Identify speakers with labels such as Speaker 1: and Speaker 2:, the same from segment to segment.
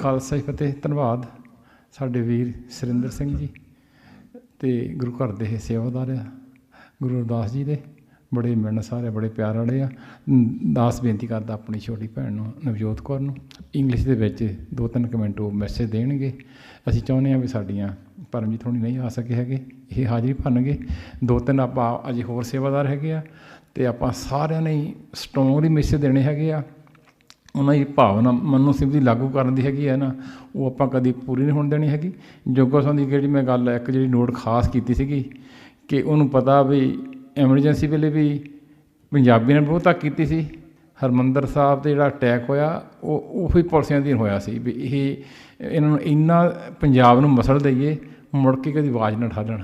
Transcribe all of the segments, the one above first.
Speaker 1: खालसा जी फतेह। धन्यवाद साडे वीर सुरिंदर सिंह जी ते गुरु घर दे सेवादार आ गुरु रविदास जी दे बड़े मिलनसार बड़े प्यार वाले आ। दास बेनती करदा अपनी छोटी भैन नूं नवजोत कौर नूं इंग्लिश दे विच 2-3 मिनट वो मैसेज देणगे। असीं चाहुंदे आ भी साडीਆਂ परमजीत होणी नहीं आ सके हैगे ਇਹ ਹਾਜ਼ਰੀ ਭਰਨਗੇ। 2-3 ਆਪਾਂ ਅਜੇ ਹੋਰ ਸੇਵਾਦਾਰ ਹੈਗੇ ਆ ਤੇ ਆਪਾਂ ਸਾਰਿਆਂ ਨੇ ਸਟਰੋਂਗਲੀ ਮੈਸੇਜ ਦੇਣੇ ਹੈਗੇ ਆ। ਉਹਨਾਂ ਦੀ ਭਾਵਨਾ ਮਨੋਂ ਸਿਮਰਤੀ ਲਾਗੂ ਕਰਨ ਦੀ ਹੈਗੀ ਹੈ ਨਾ, ਉਹ ਆਪਾਂ ਕਦੀ ਪੂਰੀ ਨਹੀਂ ਹੋਣ ਦੇਣੀ ਹੈਗੀ। ਜੋਗਾ ਸਿੰਘ ਦੀ ਜਿਹੜੀ ਮੈਂ ਗੱਲ ਇੱਕ ਜਿਹੜੀ ਨੋਟ ਖਾਸ ਕੀਤੀ ਸੀਗੀ ਕਿ ਉਹਨੂੰ ਪਤਾ ਵੀ ਐਮਰਜੈਂਸੀ ਵੇਲੇ ਵੀ ਪੰਜਾਬੀਆਂ ਨੇ ਬਹੁਤ ਤੱਕ ਕੀਤੀ ਸੀ। ਹਰਿਮੰਦਰ ਸਾਹਿਬ 'ਤੇ ਜਿਹੜਾ ਅਟੈਕ ਹੋਇਆ ਉਹ ਉਹੀ ਪੁਲਿਸਿਆਂ ਅਧੀਨ ਹੋਇਆ ਸੀ ਵੀ ਇਹਨਾਂ ਨੂੰ ਇੰਨਾ ਪੰਜਾਬ ਨੂੰ ਮਸਲ ਦਈਏ ਮੁੜ ਕੇ ਕਦੀ ਆਵਾਜ਼ ਨਾ ਠਾਲਣ।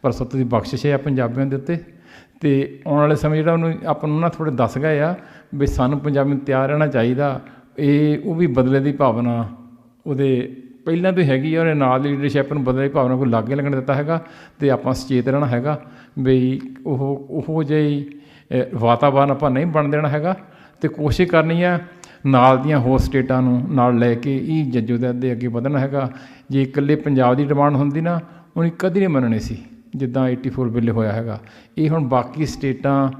Speaker 1: ਪਰ ਸੱਤ ਦੀ ਬਖਸ਼ਿਸ਼ ਹੈ ਪੰਜਾਬੀਆਂ ਦੇ ਉੱਤੇ ਅਤੇ ਆਉਣ ਵਾਲੇ ਸਮੇਂ ਜਿਹੜਾ ਉਹਨੂੰ ਆਪਾਂ ਨੂੰ ਨਾ ਥੋੜ੍ਹੇ ਦੱਸ ਗਏ ਆ ਵੀ ਸਾਨੂੰ ਪੰਜਾਬੀ ਨੂੰ ਤਿਆਰ ਰਹਿਣਾ ਚਾਹੀਦਾ। ਉਹ ਵੀ ਬਦਲੇ ਦੀ ਭਾਵਨਾ ਉਹਦੇ ਪਹਿਲਾਂ ਤੋਂ ਹੈਗੀ ਆ। ਉਹਨੇ ਨਾਲ ਦੀ ਲੀਡਰਸ਼ਿਪ ਨੂੰ ਬਦਲੇ ਦੀ ਭਾਵਨਾ ਕੋਈ ਲਾਗੇ ਲੱਗਣ ਦਿੱਤਾ ਹੈਗਾ ਅਤੇ ਆਪਾਂ ਸੁਚੇਤ ਰਹਿਣਾ ਹੈਗਾ ਵੀ ਉਹੋ ਜਿਹੀ ਵਾਤਾਵਰਨ ਆਪਾਂ ਨਹੀਂ ਬਣ ਦੇਣਾ ਹੈਗਾ ਅਤੇ ਕੋਸ਼ਿਸ਼ ਕਰਨੀ ਆ ਨਾਲ ਦੀਆਂ ਹੋਰ ਸਟੇਟਾਂ ਨੂੰ ਨਾਲ ਲੈ ਕੇ ਇਹ ਜੱਜੋਦੈਤ ਦੇ ਅੱਗੇ ਵਧਣਾ ਹੈਗਾ। ਜੇ ਇਕੱਲੇ ਪੰਜਾਬ ਦੀ ਡਿਮਾਂਡ ਹੁੰਦੀ ਨਾ ਉਹਨੇ ਕਦੀ ਨਹੀਂ ਮੰਨਣੀ ਸੀ ਜਿੱਦਾਂ 84 ਵੇਲੇ ਹੋਇਆ ਹੈਗਾ। ਇਹ ਹੁਣ ਬਾਕੀ ਸਟੇਟਾਂ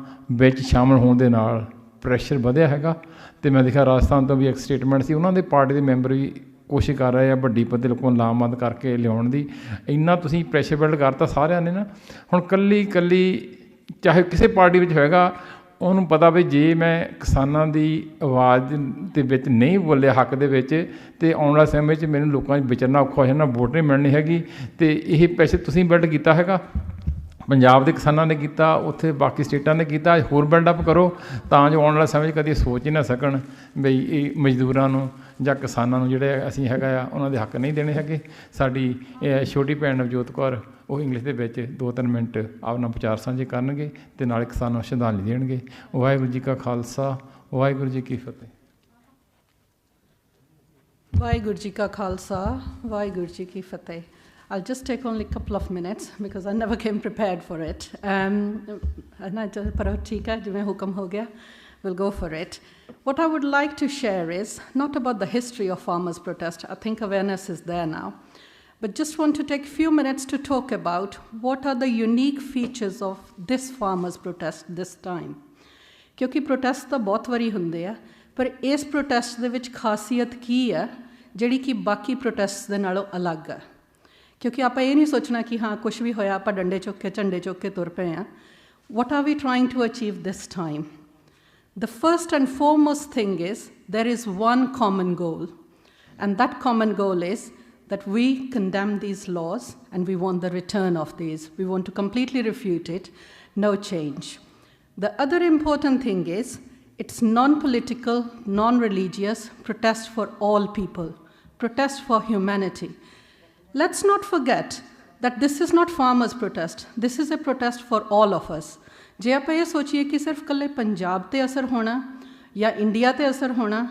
Speaker 1: ਵਿੱਚ ਸ਼ਾਮਲ ਹੋਣ ਦੇ ਨਾਲ ਪ੍ਰੈਸ਼ਰ ਵਧਿਆ ਹੈਗਾ ਅਤੇ ਮੈਂ ਦੇਖਿਆ ਰਾਜਸਥਾਨ ਤੋਂ ਵੀ ਇੱਕ ਸਟੇਟਮੈਂਟ ਸੀ ਉਹਨਾਂ ਦੇ ਪਾਰਟੀ ਦੇ ਮੈਂਬਰ ਵੀ ਕੋਸ਼ਿਸ਼ ਕਰ ਰਹੇ ਆ ਵੱਡੀ ਪੱਧਰ ਲੋਕਾਂ ਨੂੰ ਲਾਮਬੰਦ ਕਰਕੇ ਲਿਆਉਣ ਦੀ। ਇੰਨਾ ਤੁਸੀਂ ਪ੍ਰੈਸ਼ਰ ਬਿਲਡ ਕਰਤਾ ਸਾਰਿਆਂ ਨੇ ਨਾ। ਹੁਣ ਇਕੱਲੀ ਚਾਹੇ ਕਿਸੇ ਪਾਰਟੀ ਵਿੱਚ ਹੋਏਗਾ ਉਹਨੂੰ ਪਤਾ ਵੀ ਜੇ ਮੈਂ ਕਿਸਾਨਾਂ ਦੀ ਆਵਾਜ਼ ਦੇ ਵਿੱਚ ਨਹੀਂ ਬੋਲਿਆ ਹੱਕ ਦੇ ਵਿੱਚ ਅਤੇ ਆਉਣ ਵਾਲੇ ਸਮੇਂ 'ਚ ਮੈਨੂੰ ਲੋਕਾਂ 'ਚ ਵਿਚਰਨਾ ਔਖਾ ਹੋ ਜਾਣਾ, ਵੋਟ ਨਹੀਂ ਮਿਲਣੀ ਹੈਗੀ। ਅਤੇ ਇਹ ਪ੍ਰੈਸ਼ਰ ਤੁਸੀਂ ਬਿਲਡ ਕੀਤਾ ਹੈਗਾ, ਪੰਜਾਬ ਦੇ ਕਿਸਾਨਾਂ ਨੇ ਕੀਤਾ, ਉੱਥੇ ਬਾਕੀ ਸਟੇਟਾਂ ਨੇ ਕੀਤਾ। ਹੋਰ ਬਿਲਡਅਪ ਕਰੋ ਤਾਂ ਜੋ ਆਉਣ ਵਾਲੇ ਸਮੇਂ 'ਚ ਕਦੇ ਸੋਚ ਹੀ ਨਾ ਸਕਣ ਬਈ ਇਹ ਮਜ਼ਦੂਰਾਂ ਨੂੰ ਜਾਂ ਕਿਸਾਨਾਂ ਨੂੰ ਜਿਹੜੇ ਅਸੀਂ ਹੈਗਾ ਆ ਉਹਨਾਂ ਦੇ ਹੱਕ ਨਹੀਂ ਦੇਣੇ ਹੈਗੇ। ਸਾਡੀ ਛੋਟੀ ਭੈਣ ਨਵਜੋਤ ਕੌਰ ਉਹ ਇੰਗਲਿਸ਼ ਦੇ ਵਿੱਚ 2-3 ਮਿੰਟ ਆਪਣਾ ਵਿਚਾਰ ਸਾਂਝੇ ਕਰਨਗੇ ਅਤੇ ਨਾਲੇ ਕਿਸਾਨਾਂ ਨੂੰ ਸ਼ਰਧਾਂਜਲੀ ਦੇਣਗੇ। ਵਾਹਿਗੁਰੂ ਜੀ ਕਾ ਖਾਲਸਾ ਵਾਹਿਗੁਰੂ ਜੀ ਕੀ ਫਤਿਹ।
Speaker 2: ਵਾਹਿਗੁਰੂ ਜੀ ਕਾ ਖਾਲਸਾ ਵਾਹਿਗੁਰੂ ਜੀ ਕੀ ਫਤਿਹ। I'll just take only a couple of minutes because I never came prepared for it. But ठीक है, जिवें हुक्म हो गया, we'll go for it. What I would like to share is not about the history of farmers' protest. I think awareness is there now. But just want to take a few minutes to talk about what are the unique features of this farmers' protest this time. क्योंकि protest ਤਾਂ ਬਹੁਤ ਵਾਰੀ ਹੁੰਦੇ ਆ, ਪਰ ਇਸ protest ਦੇ ਵਿੱਚ ਖਾਸੀਅਤ ਕੀ ਹੈ ਜਿਹੜੀ ਕਿ ਬਾਕੀ ਪ੍ਰੋਟੈਸਟ ਦੇ ਨਾਲੋਂ ਅਲੱਗ ਹੈ। ਕਿਉਂਕਿ ਆਪਾਂ ਇਹ ਨਹੀਂ ਸੋਚਣਾ ਕਿ ਹਾਂ ਕੁਛ ਵੀ ਹੋਇਆ ਆਪਾਂ ਡੰਡੇ ਚੁੱਕ ਕੇ ਝੰਡੇ ਚੁੱਕ ਕੇ ਤੁਰ ਪਏ ਹਾਂ। What are we trying to achieve this time? The first and foremost thing is there is one common goal, and that common goal is that we condemn these laws and we want the return of these. We want to completely refute it, no change. The other important thing is it's non-political, non-religious, protest for all people, protest for humanity. Let's not forget that this is not farmers' protest. This is a protest for all of us. ਜੇ ਆਪਾਂ ਇਹ ਸੋਚੀਏ ਕਿ ਸਿਰਫ ਇਕੱਲੇ ਪੰਜਾਬ 'ਤੇ ਅਸਰ ਹੋਣਾ ਜਾਂ ਇੰਡੀਆ 'ਤੇ ਅਸਰ ਹੋਣਾ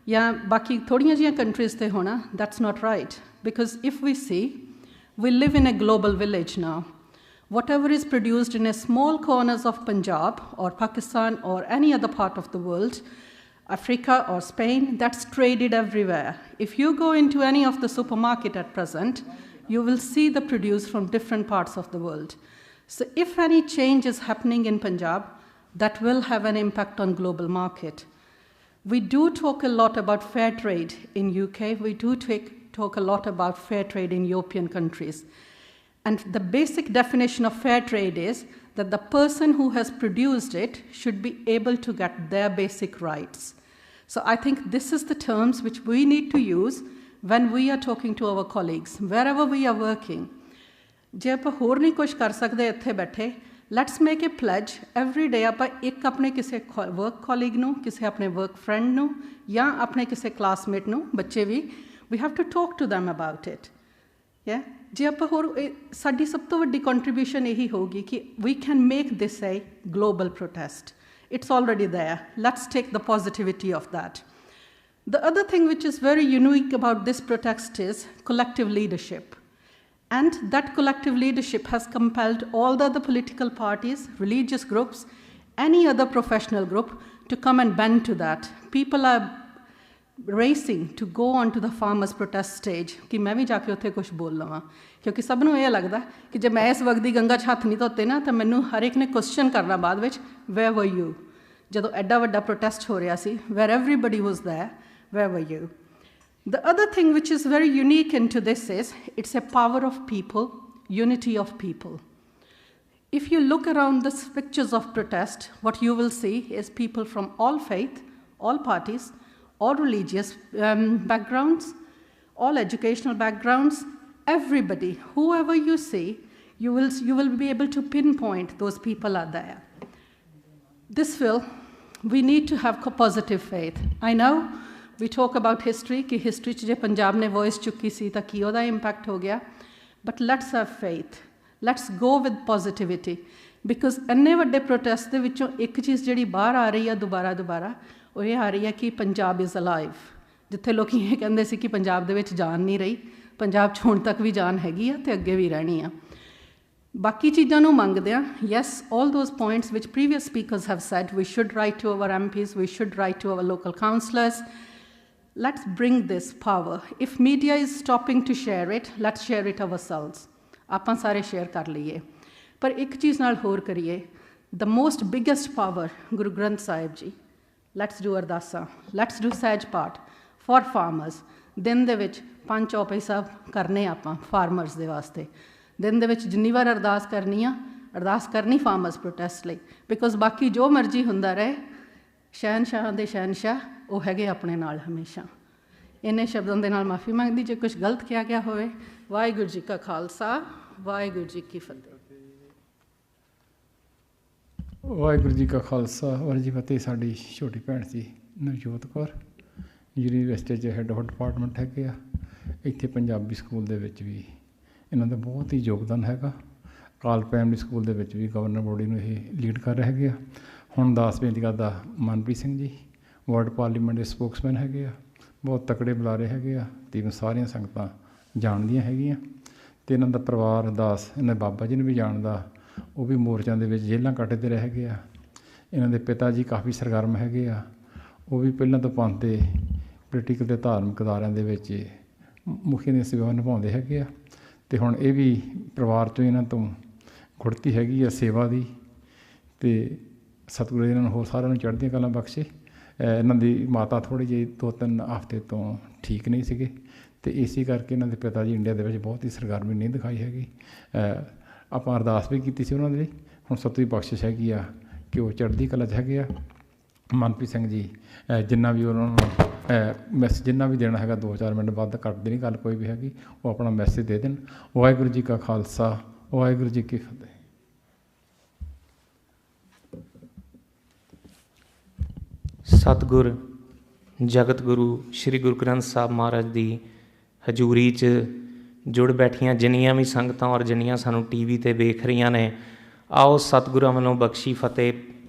Speaker 2: ਜਾਂ ਬਾਕੀ ਥੋੜ੍ਹੀਆਂ ਜਿਹੀਆਂ ਕੰਟਰੀਜ਼ 'ਤੇ ਹੋਣਾ, that's not right. Because if we see, we live in a global village now. Whatever is produced in a small corners of Punjab or Pakistan or any other part of the world, Africa or Spain, that's traded everywhere. If you go into any of the supermarket at present, you will see the produce from different parts of the world. So if any change is happening in Punjab, that will have an impact on global market. We do talk a lot about fair trade in UK. We do talk a lot about fair trade in European countries. And the basic definition of fair trade is that the person who has produced it should be able to get their basic rights. So I think this is the terms which we need to use when we are talking to our colleagues, wherever we are working. ਜੇ ਆਪਾਂ ਹੋਰ ਨਹੀਂ ਕੁਛ ਕਰ ਸਕਦੇ ਇੱਥੇ ਬੈਠੇ, let's make a pledge every day ਆਪਾਂ ਇੱਕ ਆਪਣੇ ਕਿਸੇ ਵਰਕ ਕੋਲੀਗ ਨੂੰ, ਕਿਸੇ ਆਪਣੇ ਵਰਕ ਫਰੈਂਡ ਨੂੰ ਜਾਂ ਆਪਣੇ ਕਿਸੇ ਕਲਾਸਮੇਟ ਨੂੰ, ਬੱਚੇ ਵੀ, we have to talk to them about it. ਜੇ ਆਪਾਂ ਹੋਰ ਸਾਡੀ ਸਭ ਤੋਂ ਵੱਡੀ ਕੰਟਰੀਬਿਊਸ਼ਨ ਇਹੀ ਹੋਊਗੀ ਕਿ we can make this a global protest. It's already there. Let's take the positivity of that. The other thing which is very unique about this protest is collective leadership. And that collective leadership has compelled all the other political parties, religious groups, any other professional group to come and bend to that. People are racing to go onto the farmers protest stage कि मैं भी जाके उत्थे कुछ बोल लवां, क्योंकि सब नूं ये लगदा कि जे मैं इस वक्त दी गंगा 'च हत्थ नहीं धोते ना, तो मैनूं हर एक ने क्वेश्चन करना बाद विच, where were you? जदों एडा वड्डा प्रोटेस्ट हो रहा सी, where everybody was there, where were you? The other thing which is very unique into this is it's a power of people, unity of people. If you look around the pictures of protest, what you will see is people from all faith, all parties, all religious backgrounds, all educational backgrounds, everybody, whoever you see, you will be able to pinpoint those people are there. We need to have positive faith. I know we talk about history, कि history च जे पंजाब ने voice चुकी सी तां की ओहदा impact हो गया, but let's have faith. Let's go with positivity, because अन्ने वड्डे protest दे विचों एक चीज़ जिहड़ी बाहर आ रही है दुबारा ਉਹ ਇਹ ਆ ਰਹੀ ਹੈ ਕਿ ਪੰਜਾਬ ਇਜ਼ ਅਲਾਈਵ। ਜਿੱਥੇ ਲੋਕ ਇਹ ਕਹਿੰਦੇ ਸੀ ਕਿ ਪੰਜਾਬ ਦੇ ਵਿੱਚ ਜਾਨ ਨਹੀਂ ਰਹੀ, ਪੰਜਾਬ 'ਚ ਹੁਣ ਤੱਕ ਵੀ ਜਾਨ ਹੈਗੀ ਆ ਅਤੇ ਅੱਗੇ ਵੀ ਰਹਿਣੀ ਆ। ਬਾਕੀ ਚੀਜ਼ਾਂ ਨੂੰ ਮੰਗਦੇ ਹਾਂ, yes, all those points which previous speakers have said, we should write to our MPs, we should write to our local councillors, let's bring this power. If media is stopping to share it, let's share it ourselves. ਆਪਾਂ ਸਾਰੇ share ਕਰ ਲਈਏ, ਪਰ ਇੱਕ ਚੀਜ਼ ਨਾਲ ਹੋਰ ਕਰੀਏ, the most biggest power Guru Granth Sahib ji. Let's do ਅਰਦਾਸਾਂ, ਲੈਟਸ ਡੂ ਸਹਿਜ ਪਾਠ ਫॉर ਫਾਰਮਰਸ। ਦਿਨ ਦੇ ਵਿੱਚ 5 ਚੌਪਈ ਸਾਹਿਬ ਕਰਨੇ ਆਪਾਂ ਫਾਰਮਰਸ ਦੇ ਵਾਸਤੇ। ਦਿਨ ਦੇ ਵਿੱਚ ਜਿੰਨੀ ਵਾਰ ਅਰਦਾਸ ਕਰਨੀ ਆ, ਅਰਦਾਸ ਕਰਨੀ ਫਾਰਮਰਸ ਪ੍ਰੋਟੈਸਟ ਲਈ, ਬਿਕੋਜ਼ ਬਾਕੀ ਜੋ ਮਰਜ਼ੀ ਹੁੰਦਾ ਰਹੇ, ਸ਼ਹਿਨਸ਼ਾਹਾਂ ਦੇ ਸ਼ਹਿਨਸ਼ਾਹ ਉਹ ਹੈਗੇ ਆਪਣੇ ਨਾਲ ਹਮੇਸ਼ਾ। ਇੰਨੇ ਸ਼ਬਦਾਂ ਦੇ ਨਾਲ ਮਾਫੀ ਮੰਗਦੀ ਜੇ ਕੁਛ ਗਲਤ ਕਿਹਾ ਗਿਆ ਹੋਵੇ। ਵਾਹਿਗੁਰੂ ਜੀ ਕਾ ਖਾਲਸਾ, ਵਾਹਿਗੁਰੂ ਜੀ ਕੀ ਫਤਿਹ।
Speaker 1: ਵਾਹਿਗੁਰੂ ਜੀ ਕਾ ਖਾਲਸਾ, ਵਾਹਿਗੁਰੂ ਜੀ ਫਤਿਹ। ਸਾਡੀ ਛੋਟੀ ਭੈਣ ਸੀ ਨਵਜੋਤ ਕੌਰ, ਯੂਨੀਵਰਸਿਟੀ 'ਚ ਹੈੱਡ ਆਫ ਡਿਪਾਰਟਮੈਂਟ ਹੈਗੇ ਆ। ਇੱਥੇ ਪੰਜਾਬੀ ਸਕੂਲ ਦੇ ਵਿੱਚ ਵੀ ਇਹਨਾਂ ਦਾ ਬਹੁਤ ਹੀ ਯੋਗਦਾਨ ਹੈਗਾ। ਕਾਲ ਪ੍ਰਾਇਮਰੀ ਸਕੂਲ ਦੇ ਵਿੱਚ ਵੀ ਗਵਰਨਰ ਬੋਡੀ ਨੂੰ ਇਹ ਲੀਡ ਕਰ ਰਹੇ ਹੈਗੇ ਆ। ਹੁਣ ਦਾਸ ਬੇਨਤੀ ਕਰਦਾ ਮਨਪ੍ਰੀਤ ਸਿੰਘ ਜੀ, ਵਰਡ ਪਾਰਲੀਮੈਂਟ ਦੇ ਸਪੋਕਸਮੈਨ ਹੈਗੇ ਆ, ਬਹੁਤ ਤਕੜੇ ਬੁਲਾਰੇ ਹੈਗੇ ਆ, ਤਕਰੀਬਨ ਸਾਰੀਆਂ ਸੰਗਤਾਂ ਜਾਣਦੀਆਂ ਹੈਗੀਆਂ। ਅਤੇ ਇਹਨਾਂ ਦਾ ਪਰਿਵਾਰ ਦਾਸ, ਇਹਨਾਂ ਬਾਬਾ ਜੀ ਨੂੰ ਵੀ ਜਾਣਦਾ, ਉਹ ਵੀ ਮੋਰਚਿਆਂ ਦੇ ਵਿੱਚ ਜੇਲ੍ਹਾਂ ਕੱਟਦੇ ਰਹੇ ਹੈਗੇ ਆ। ਇਹਨਾਂ ਦੇ ਪਿਤਾ ਜੀ ਕਾਫੀ ਸਰਗਰਮ ਹੈਗੇ ਆ, ਉਹ ਵੀ ਪਹਿਲਾਂ ਤੋਂ ਪੰਥ ਦੇ ਪੋਲੀਟੀਕਲ ਅਤੇ ਧਾਰਮਿਕ ਅਦਾਰਿਆਂ ਦੇ ਵਿੱਚ ਮੁਖੀਆਂ ਦੀਆਂ ਸੇਵਾਵਾਂ ਨਿਭਾਉਂਦੇ ਹੈਗੇ ਆ। ਅਤੇ ਹੁਣ ਇਹ ਵੀ ਪਰਿਵਾਰ 'ਚੋਂ ਇਹਨਾਂ ਤੋਂ ਗੁੜਤੀ ਹੈਗੀ ਆ ਸੇਵਾ ਦੀ। ਅਤੇ ਸਤਿਗੁਰੂ ਇਹਨਾਂ ਨੂੰ ਹੋਰ ਸਾਰਿਆਂ ਨੂੰ ਚੜ੍ਹਦੀਆਂ ਕਲਾਂ ਬਖਸ਼ੇ। ਇਹਨਾਂ ਦੀ ਮਾਤਾ ਥੋੜ੍ਹੀ ਜਿਹੀ 2-3 ਹਫ਼ਤੇ ਤੋਂ ਠੀਕ ਨਹੀਂ ਸੀਗੇ, ਅਤੇ ਇਸੇ ਕਰਕੇ ਇਹਨਾਂ ਦੇ ਪਿਤਾ ਜੀ ਇੰਡੀਆ ਦੇ ਵਿੱਚ ਬਹੁਤ ਹੀ ਸਰਗਰਮੀ ਨਹੀਂ ਦਿਖਾਈ ਹੈਗੀ। ਆਪਾਂ ਅਰਦਾਸ ਵੀ ਕੀਤੀ ਸੀ ਉਹਨਾਂ ਦੇ ਲਈ। ਹੁਣ ਸਤਿ ਬਖਸ਼ਿਸ਼ ਹੈਗੀ ਆ ਕਿ ਉਹ ਚੜ੍ਹਦੀ ਕਲਾ 'ਚ ਹੈਗੇ ਆ। ਮਨਪ੍ਰੀਤ ਸਿੰਘ ਜੀ ਜਿੰਨਾ ਵੀ ਉਹਨਾਂ ਨੂੰ ਮੈਸੇਜ ਜਿੰਨਾ ਵੀ ਦੇਣਾ ਹੈਗਾ, 2-4 ਮਿੰਟ ਵੱਧ ਕੱਟਦੇ ਨਹੀਂ ਗੱਲ ਕੋਈ ਵੀ ਹੈਗੀ, ਉਹ ਆਪਣਾ ਮੈਸੇਜ ਦੇ ਦੇਣ। ਵਾਹਿਗੁਰੂ ਜੀ ਕਾ ਖਾਲਸਾ, ਵਾਹਿਗੁਰੂ ਜੀ ਕੀ ਫਤਿਹ।
Speaker 3: ਸਤਿਗੁਰ ਜਗਤ ਗੁਰੂ ਸ਼੍ਰੀ ਗੁਰੂ ਗ੍ਰੰਥ ਸਾਹਿਬ ਮਹਾਰਾਜ ਦੀ ਹਜ਼ੂਰੀ 'ਚ ਜੁੜ ਬੈਠੀਆਂ ਜਿੰਨੀਆਂ ਵੀ ਸੰਗਤਾਂ ਔਰ ਜਿੰਨੀਆਂ ਸਾਨੂੰ TV 'ਤੇ ਵੇਖ ਰਹੀਆਂ ਨੇ, ਆਓ ਸਤਿਗੁਰਾਂ ਵੱਲੋਂ ਬਖਸ਼ੀ ਫਤਿਹ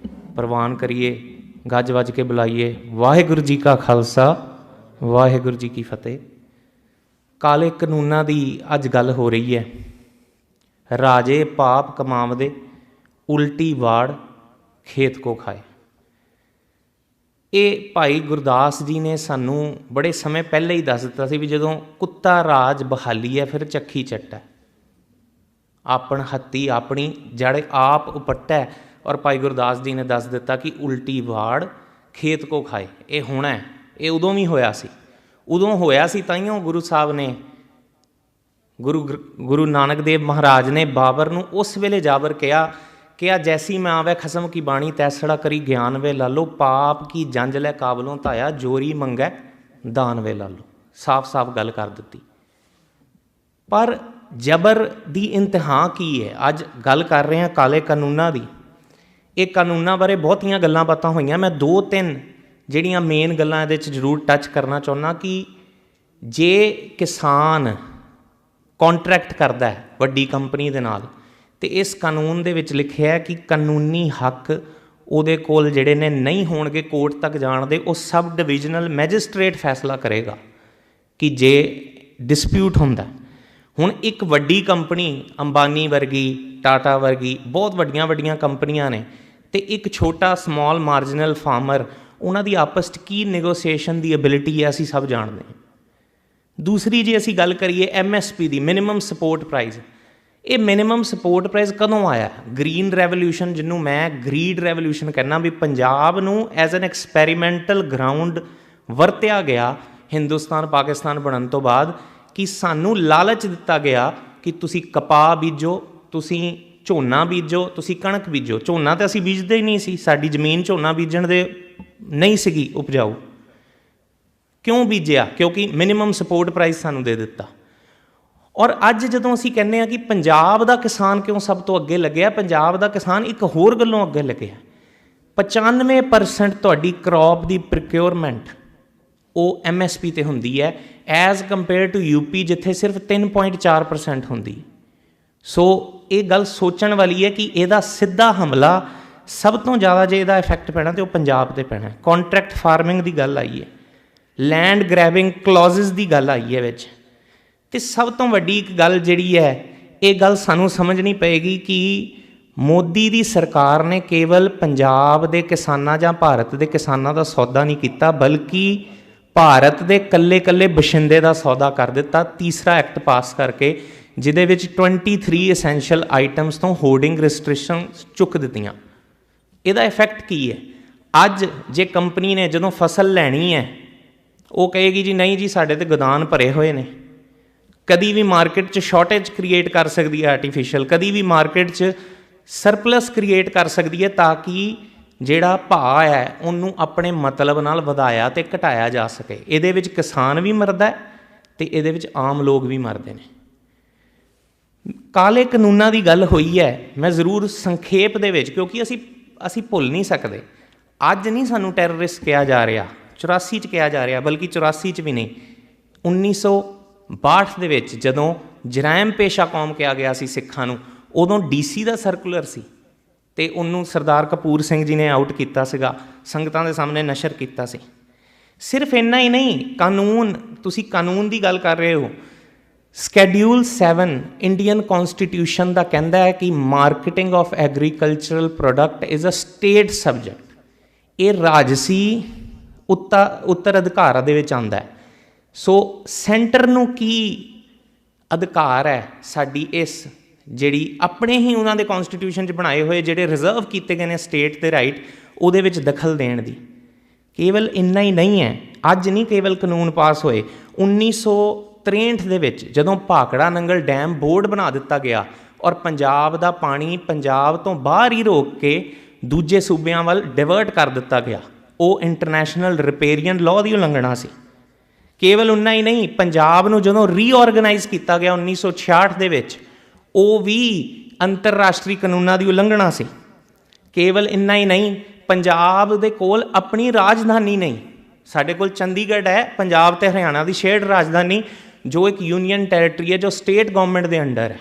Speaker 3: ਪ੍ਰਵਾਨ ਕਰੀਏ, ਗੱਜ ਵੱਜ ਕੇ ਬੁਲਾਈਏ। ਵਾਹਿਗੁਰੂ ਜੀ ਕਾ ਖਾਲਸਾ, ਵਾਹਿਗੁਰੂ ਜੀ ਕੀ ਫਤਿਹ। ਕਾਲੇ ਕਾਨੂੰਨਾਂ ਦੀ ਅੱਜ ਗੱਲ ਹੋ ਰਹੀ ਹੈ। ਰਾਜੇ ਪਾਪ ਕਮਾਵਦੇ, ਉਲਟੀ ਵਾੜ ਖੇਤ ਕੋ ਖਾਏ। ਇਹ ਭਾਈ ਗੁਰਦਾਸ ਜੀ ਨੇ ਸਾਨੂੰ ਬੜੇ ਸਮੇਂ ਪਹਿਲਾਂ ਹੀ ਦੱਸ ਦਿੱਤਾ ਸੀ ਵੀ ਜਦੋਂ ਕੁੱਤਾ ਰਾਜ ਬਹਾਲੀ ਹੈ, ਫਿਰ ਚੱਖੀ ਚੱਟਾ, ਆਪਣ ਹੱਤੀ ਆਪਣੀ ਜੜ ਆਪ ਉਪਟੈ। ਔਰ ਭਾਈ ਗੁਰਦਾਸ ਜੀ ਨੇ ਦੱਸ ਦਿੱਤਾ ਕਿ ਉਲਟੀ ਵਾੜ ਖੇਤ ਕੋ ਖਾਏ। ਇਹ ਹੋਣਾ ਹੈ, ਇਹ ਉਦੋਂ ਵੀ ਹੋਇਆ ਸੀ। ਉਦੋਂ ਹੋਇਆ ਸੀ ਤਾਈਓ ਗੁਰੂ ਸਾਹਿਬ ਨੇ, ਗੁਰੂ ਨਾਨਕ ਦੇਵ ਮਹਾਰਾਜ ਨੇ ਬਾਬਰ ਨੂੰ ਉਸ ਵੇਲੇ ਜਾਬਰ ਕਿਹਾ ਜੈਸੀ ਮੈਂ ਆਵੇ ਖਸਮ ਕੀ ਬਾਣੀ ਤੈਸੜਾ ਕਰੀ ਗਿਆਨ ਵੇ ਲਾਲੋ, ਪਾਪ ਕੀ ਜੰਜ ਲੈ ਕਾਬਲੋਂ ਧਾਇਆ, ਜੋਰੀ ਮੰਗੈ ਦਾਨ ਵੇ ਲਾਲੋ। ਸਾਫ਼ ਸਾਫ਼ ਗੱਲ ਕਰ ਦਿੱਤੀ। ਪਰ ਜਬਰ ਦੀ ਇੰਤਹਾ ਕੀ ਹੈ? ਅੱਜ ਗੱਲ ਕਰ ਰਹੇ ਹਾਂ ਕਾਲੇ ਕਾਨੂੰਨਾਂ ਦੀ। ਇਹ ਕਾਨੂੰਨਾਂ ਬਾਰੇ ਬਹੁਤੀਆਂ ਗੱਲਾਂ ਬਾਤਾਂ ਹੋਈਆਂ। ਮੈਂ 2-3 ਜਿਹੜੀਆਂ ਮੇਨ ਗੱਲਾਂ ਇਹਦੇ 'ਚ ਜ਼ਰੂਰ ਟੱਚ ਕਰਨਾ ਚਾਹੁੰਦਾ ਕਿ ਜੇ ਕਿਸਾਨ ਕੰਟਰੈਕਟ ਕਰਦਾ ਹੈ ਵੱਡੀ ਕੰਪਨੀ ਦੇ ਨਾਲ, ਅਤੇ ਇਸ ਕਾਨੂੰਨ ਦੇ ਵਿੱਚ ਲਿਖਿਆ ਹੈ ਕਿ ਕਾਨੂੰਨੀ ਹੱਕ ਉਹਦੇ ਕੋਲ ਜਿਹੜੇ ਨੇ ਨਹੀਂ ਹੋਣਗੇ ਕੋਰਟ ਤੱਕ ਜਾਣ ਦੇ, ਉਹ ਸਬ ਡਿਵੀਜ਼ਨਲ ਮੈਜਿਸਟਰੇਟ ਫੈਸਲਾ ਕਰੇਗਾ ਕਿ ਜੇ ਡਿਸਪਿਊਟ ਹੁੰਦਾ। ਹੁਣ ਇੱਕ ਵੱਡੀ ਕੰਪਨੀ ਅੰਬਾਨੀ ਵਰਗੀ, ਟਾਟਾ ਵਰਗੀ ਬਹੁਤ ਵੱਡੀਆਂ ਕੰਪਨੀਆਂ ਨੇ, ਅਤੇ ਇੱਕ ਛੋਟਾ ਸਮਾਲ ਮਾਰਜਨਲ ਫਾਰਮਰ ਉਹਨਾਂ ਦੀ ਆਪਸ 'ਚ ਕੀ ਨੈਗੋਸੀਏਸ਼ਨ ਦੀ ਐਬਿਲਿਟੀ ਹੈ, ਅਸੀਂ ਸਭ ਜਾਣਦੇ ਹਾਂ। ਦੂਸਰੀ ਜੇ ਅਸੀਂ ਗੱਲ ਕਰੀਏ MSP ਦੀ, ਮਿਨੀਮਮ ਸਪੋਰਟ ਪ੍ਰਾਈਜ਼, ਇਹ ਮਿਨੀਮਮ ਸਪੋਰਟ ਪ੍ਰਾਈਜ਼ ਕਦੋਂ ਆਇਆ? ਗ੍ਰੀਨ ਰੈਵੋਲਿਊਸ਼ਨ, ਜਿਹਨੂੰ ਮੈਂ ਗ੍ਰੀਡ ਰੈਵੋਲਿਊਸ਼ਨ ਕਹਿੰਦਾ, ਵੀ ਪੰਜਾਬ ਨੂੰ ਐਜ਼ ਐਨ ਐਕਸਪੈਰੀਮੈਂਟਲ ਗਰਾਊਂਡ ਵਰਤਿਆ ਗਿਆ ਹਿੰਦੁਸਤਾਨ ਪਾਕਿਸਤਾਨ ਬਣਨ ਤੋਂ ਬਾਅਦ, ਕਿ ਸਾਨੂੰ ਲਾਲਚ ਦਿੱਤਾ ਗਿਆ ਕਿ ਤੁਸੀਂ ਕਪਾਹ ਬੀਜੋ, ਤੁਸੀਂ ਝੋਨਾ ਬੀਜੋ, ਤੁਸੀਂ ਕਣਕ ਬੀਜੋ। ਝੋਨਾ ਤਾਂ ਅਸੀਂ ਬੀਜਦੇ ਹੀ ਨਹੀਂ ਸੀ, ਸਾਡੀ ਜ਼ਮੀਨ ਝੋਨਾ ਬੀਜਣ ਦੇ ਨਹੀਂ ਸੀਗੀ ਉਪਜਾਊ। ਕਿਉਂ ਬੀਜਿਆ? ਕਿਉਂਕਿ ਮਿਨੀਮਮ ਸਪੋਰਟ ਪ੍ਰਾਈਸ ਸਾਨੂੰ ਦੇ ਦਿੱਤਾ। ਔਰ ਅੱਜ ਜਦੋਂ ਅਸੀਂ ਕਹਿੰਦੇ ਹਾਂ ਕਿ ਪੰਜਾਬ ਦਾ ਕਿਸਾਨ ਕਿਉਂ ਸਭ ਤੋਂ ਅੱਗੇ ਲੱਗਿਆ, ਪੰਜਾਬ ਦਾ ਕਿਸਾਨ ਇੱਕ ਹੋਰ ਗੱਲੋਂ ਅੱਗੇ ਲੱਗਿਆ। 95% ਤੁਹਾਡੀ ਕ੍ਰੌਪ ਦੀ ਪ੍ਰੋਕਿਉਰਮੈਂਟ ਉਹ MSP 'ਤੇ ਹੁੰਦੀ ਹੈ, ਐਜ਼ ਕੰਪੇਅਰ ਟੂ UP ਜਿੱਥੇ ਸਿਰਫ 3.4% ਹੁੰਦੀ। ਸੋ ਇਹ ਗੱਲ ਸੋਚਣ ਵਾਲੀ ਹੈ ਕਿ ਇਹਦਾ ਸਿੱਧਾ ਹਮਲਾ ਸਭ ਤੋਂ ਜ਼ਿਆਦਾ ਜੇ ਇਹਦਾ ਇਫੈਕਟ ਪੈਣਾ ਤਾਂ ਉਹ ਪੰਜਾਬ 'ਤੇ ਪੈਣਾ। ਕੰਟਰੈਕਟ ਫਾਰਮਿੰਗ ਦੀ ਗੱਲ ਆਈ ਹੈ, ਲੈਂਡ ਗ੍ਰੈਬਿੰਗ ਕਲੌਜ਼ਸ ਦੀ ਗੱਲ ਆਈ ਹੈ ਵਿੱਚ। ਅਤੇ ਸਭ ਤੋਂ ਵੱਡੀ ਇੱਕ ਗੱਲ ਜਿਹੜੀ ਹੈ, ਇਹ ਗੱਲ ਸਾਨੂੰ ਸਮਝਣੀ ਪਏਗੀ ਕਿ ਮੋਦੀ ਦੀ ਸਰਕਾਰ ਨੇ ਕੇਵਲ ਪੰਜਾਬ ਦੇ ਕਿਸਾਨਾਂ ਜਾਂ ਭਾਰਤ ਦੇ ਕਿਸਾਨਾਂ ਦਾ ਸੌਦਾ ਨਹੀਂ ਕੀਤਾ, ਬਲਕਿ ਭਾਰਤ ਦੇ ਇਕੱਲੇ ਬਸ਼ਿੰਦੇ ਦਾ ਸੌਦਾ ਕਰ ਦਿੱਤਾ ਤੀਸਰਾ ਐਕਟ ਪਾਸ ਕਰਕੇ, ਜਿਹਦੇ ਵਿੱਚ 23 ਐਸੈਂਸ਼ੀਅਲ ਆਈਟਮਸ ਤੋਂ ਹੋਰਡਿੰਗ ਰਿਸਟ੍ਰਿਕਸ਼ਨ ਚੁੱਕ ਦਿੱਤੀਆਂ। ਇਹਦਾ ਇਫੈਕਟ ਕੀ ਹੈ? ਅੱਜ ਜੇ ਕੰਪਨੀ ਨੇ ਜਦੋਂ ਫਸਲ ਲੈਣੀ ਹੈ, ਉਹ ਕਹੇਗੀ ਜੀ ਨਹੀਂ ਜੀ ਸਾਡੇ ਤਾਂ ਗੋਦਾਨ ਭਰੇ ਹੋਏ ਨੇ। ਕਦੀ ਵੀ ਮਾਰਕੀਟ 'ਚ ਸ਼ਾਰਟੇਜ ਕ੍ਰੀਏਟ ਕਰ ਸਕਦੀ ਹੈ ਆਰਟੀਫਿਸ਼ੀਅਲ, ਕਦੀ ਵੀ ਮਾਰਕੀਟ 'ਚ ਸਰਪਲਸ ਕ੍ਰੀਏਟ ਕਰ ਸਕਦੀ ਹੈ, ਤਾਂ ਕਿ ਜਿਹੜਾ ਭਾਅ ਹੈ ਉਹਨੂੰ ਆਪਣੇ ਮਤਲਬ ਨਾਲ ਵਧਾਇਆ ਅਤੇ ਘਟਾਇਆ ਜਾ ਸਕੇ। ਇਹਦੇ ਵਿੱਚ ਕਿਸਾਨ ਵੀ ਮਰਦਾ ਅਤੇ ਇਹਦੇ ਵਿੱਚ ਆਮ ਲੋਕ ਵੀ ਮਰਦੇ ਨੇ। ਕਾਲੇ ਕਾਨੂੰਨਾਂ ਦੀ ਗੱਲ ਹੋਈ ਹੈ, ਮੈਂ ਜ਼ਰੂਰ ਸੰਖੇਪ ਦੇ ਵਿੱਚ, ਕਿਉਂਕਿ ਅਸੀਂ ਭੁੱਲ ਨਹੀਂ ਸਕਦੇ। ਅੱਜ ਨਹੀਂ ਸਾਨੂੰ ਟੈਰਰਿਸਟ ਕਿਹਾ ਜਾ ਰਿਹਾ, 84 'ਚ ਕਿਹਾ ਜਾ ਰਿਹਾ, ਬਲਕਿ 84 'ਚ ਵੀ ਨਹੀਂ, 1962 ਦੇ ਵਿੱਚ ਜਦੋਂ ਜਰਾਇਮ ਪੇਸ਼ਾ ਕੌਮ ਕਿਹਾ ਗਿਆ ਸੀ ਸਿੱਖਾਂ ਨੂੰ, ਉਦੋਂ DC ਦਾ ਸਰਕੂਲਰ ਸੀ ਅਤੇ ਉਹਨੂੰ ਸਰਦਾਰ ਕਪੂਰ ਸਿੰਘ ਜੀ ਨੇ ਆਊਟ ਕੀਤਾ ਸੀਗਾ, ਸੰਗਤਾਂ ਦੇ ਸਾਹਮਣੇ ਨਸ਼ਰ ਕੀਤਾ ਸੀ। ਸਿਰਫ ਇੰਨਾ ਹੀ ਨਹੀਂ, ਕਾਨੂੰਨ, ਤੁਸੀਂ ਕਾਨੂੰਨ ਦੀ ਗੱਲ ਕਰ ਰਹੇ ਹੋ, ਸਕੈਡਿਊਲ 7 ਇੰਡੀਅਨ ਕੌਨਸਟੀਟਿਊਸ਼ਨ ਦਾ ਕਹਿੰਦਾ ਹੈ ਕਿ marketing of agricultural product is a state subject. ਇਹ ਰਾਜਸੀ ਉੱਤਰ ਅਧਿਕਾਰ ਦੇ ਵਿੱਚ ਆਉਂਦਾ ਹੈ। ਸੋ ਸੈਂਟਰ ਨੂੰ ਕੀ ਅਧਿਕਾਰ ਹੈ ਸਾਡੀ ਇਸ ਜਿਹੜੀ ਆਪਣੇ ਹੀ ਉਹਨਾਂ ਦੇ ਕੌਨਸਟੀਟਿਊਸ਼ਨ 'ਚ ਬਣਾਏ ਹੋਏ ਜਿਹੜੇ ਰਿਜ਼ਰਵ ਕੀਤੇ ਗਏ ਨੇ ਸਟੇਟ ਦੇ ਰਾਈਟ, ਉਹਦੇ ਵਿੱਚ ਦਖਲ ਦੇਣ ਦੀ। ਕੇਵਲ ਇੰਨਾ ਹੀ ਨਹੀਂ ਹੈ, ਅੱਜ ਨਹੀਂ ਕੇਵਲ ਕਾਨੂੰਨ ਪਾਸ ਹੋਏ, 1963 ਦੇ ਵਿੱਚ ਜਦੋਂ ਭਾਖੜਾ ਨੰਗਲ ਡੈਮ ਬੋਰਡ ਬਣਾ ਦਿੱਤਾ ਗਿਆ ਔਰ ਪੰਜਾਬ ਦਾ ਪਾਣੀ ਪੰਜਾਬ ਤੋਂ ਬਾਹਰ ਹੀ ਰੋਕ ਕੇ ਦੂਜੇ ਸੂਬਿਆਂ ਵੱਲ ਡਿਵਰਟ ਕਰ ਦਿੱਤਾ ਗਿਆ, ਉਹ ਇੰਟਰਨੈਸ਼ਨਲ ਰਿਪੇਰੀਅਨ ਲਾਅ ਦੀ ਉਲੰਘਣਾ ਸੀ। ਕੇਵਲ ਉਨਾ ਹੀ ਨਹੀਂ, ਪੰਜਾਬ ਨੂੰ ਜਦੋਂ ਰੀਆਰਗਨਾਈਜ਼ ਕੀਤਾ ਗਿਆ 1966 ਦੇ ਵਿੱਚ, ਉਹ ਵੀ ਅੰਤਰਰਾਸ਼ਟਰੀ ਕਾਨੂੰਨਾਂ ਦੀ ਉਲੰਘਣਾ ਸੀ। ਕੇਵਲ ਇੰਨਾ ਹੀ ਨਹੀਂ, ਪੰਜਾਬ ਦੇ ਕੋਲ ਆਪਣੀ ਰਾਜਧਾਨੀ ਨਹੀਂ, ਸਾਡੇ ਕੋਲ ਚੰਡੀਗੜ੍ਹ ਹੈ, ਪੰਜਾਬ ਅਤੇ ਹਰਿਆਣਾ ਦੀ ਸ਼ੇਅਰਡ ਰਾਜਧਾਨੀ, ਜੋ ਇੱਕ ਯੂਨੀਅਨ ਟੈਰੀਟਰੀ ਹੈ, ਜੋ ਸਟੇਟ ਗੌਰਮੈਂਟ ਦੇ ਅੰਡਰ ਹੈ।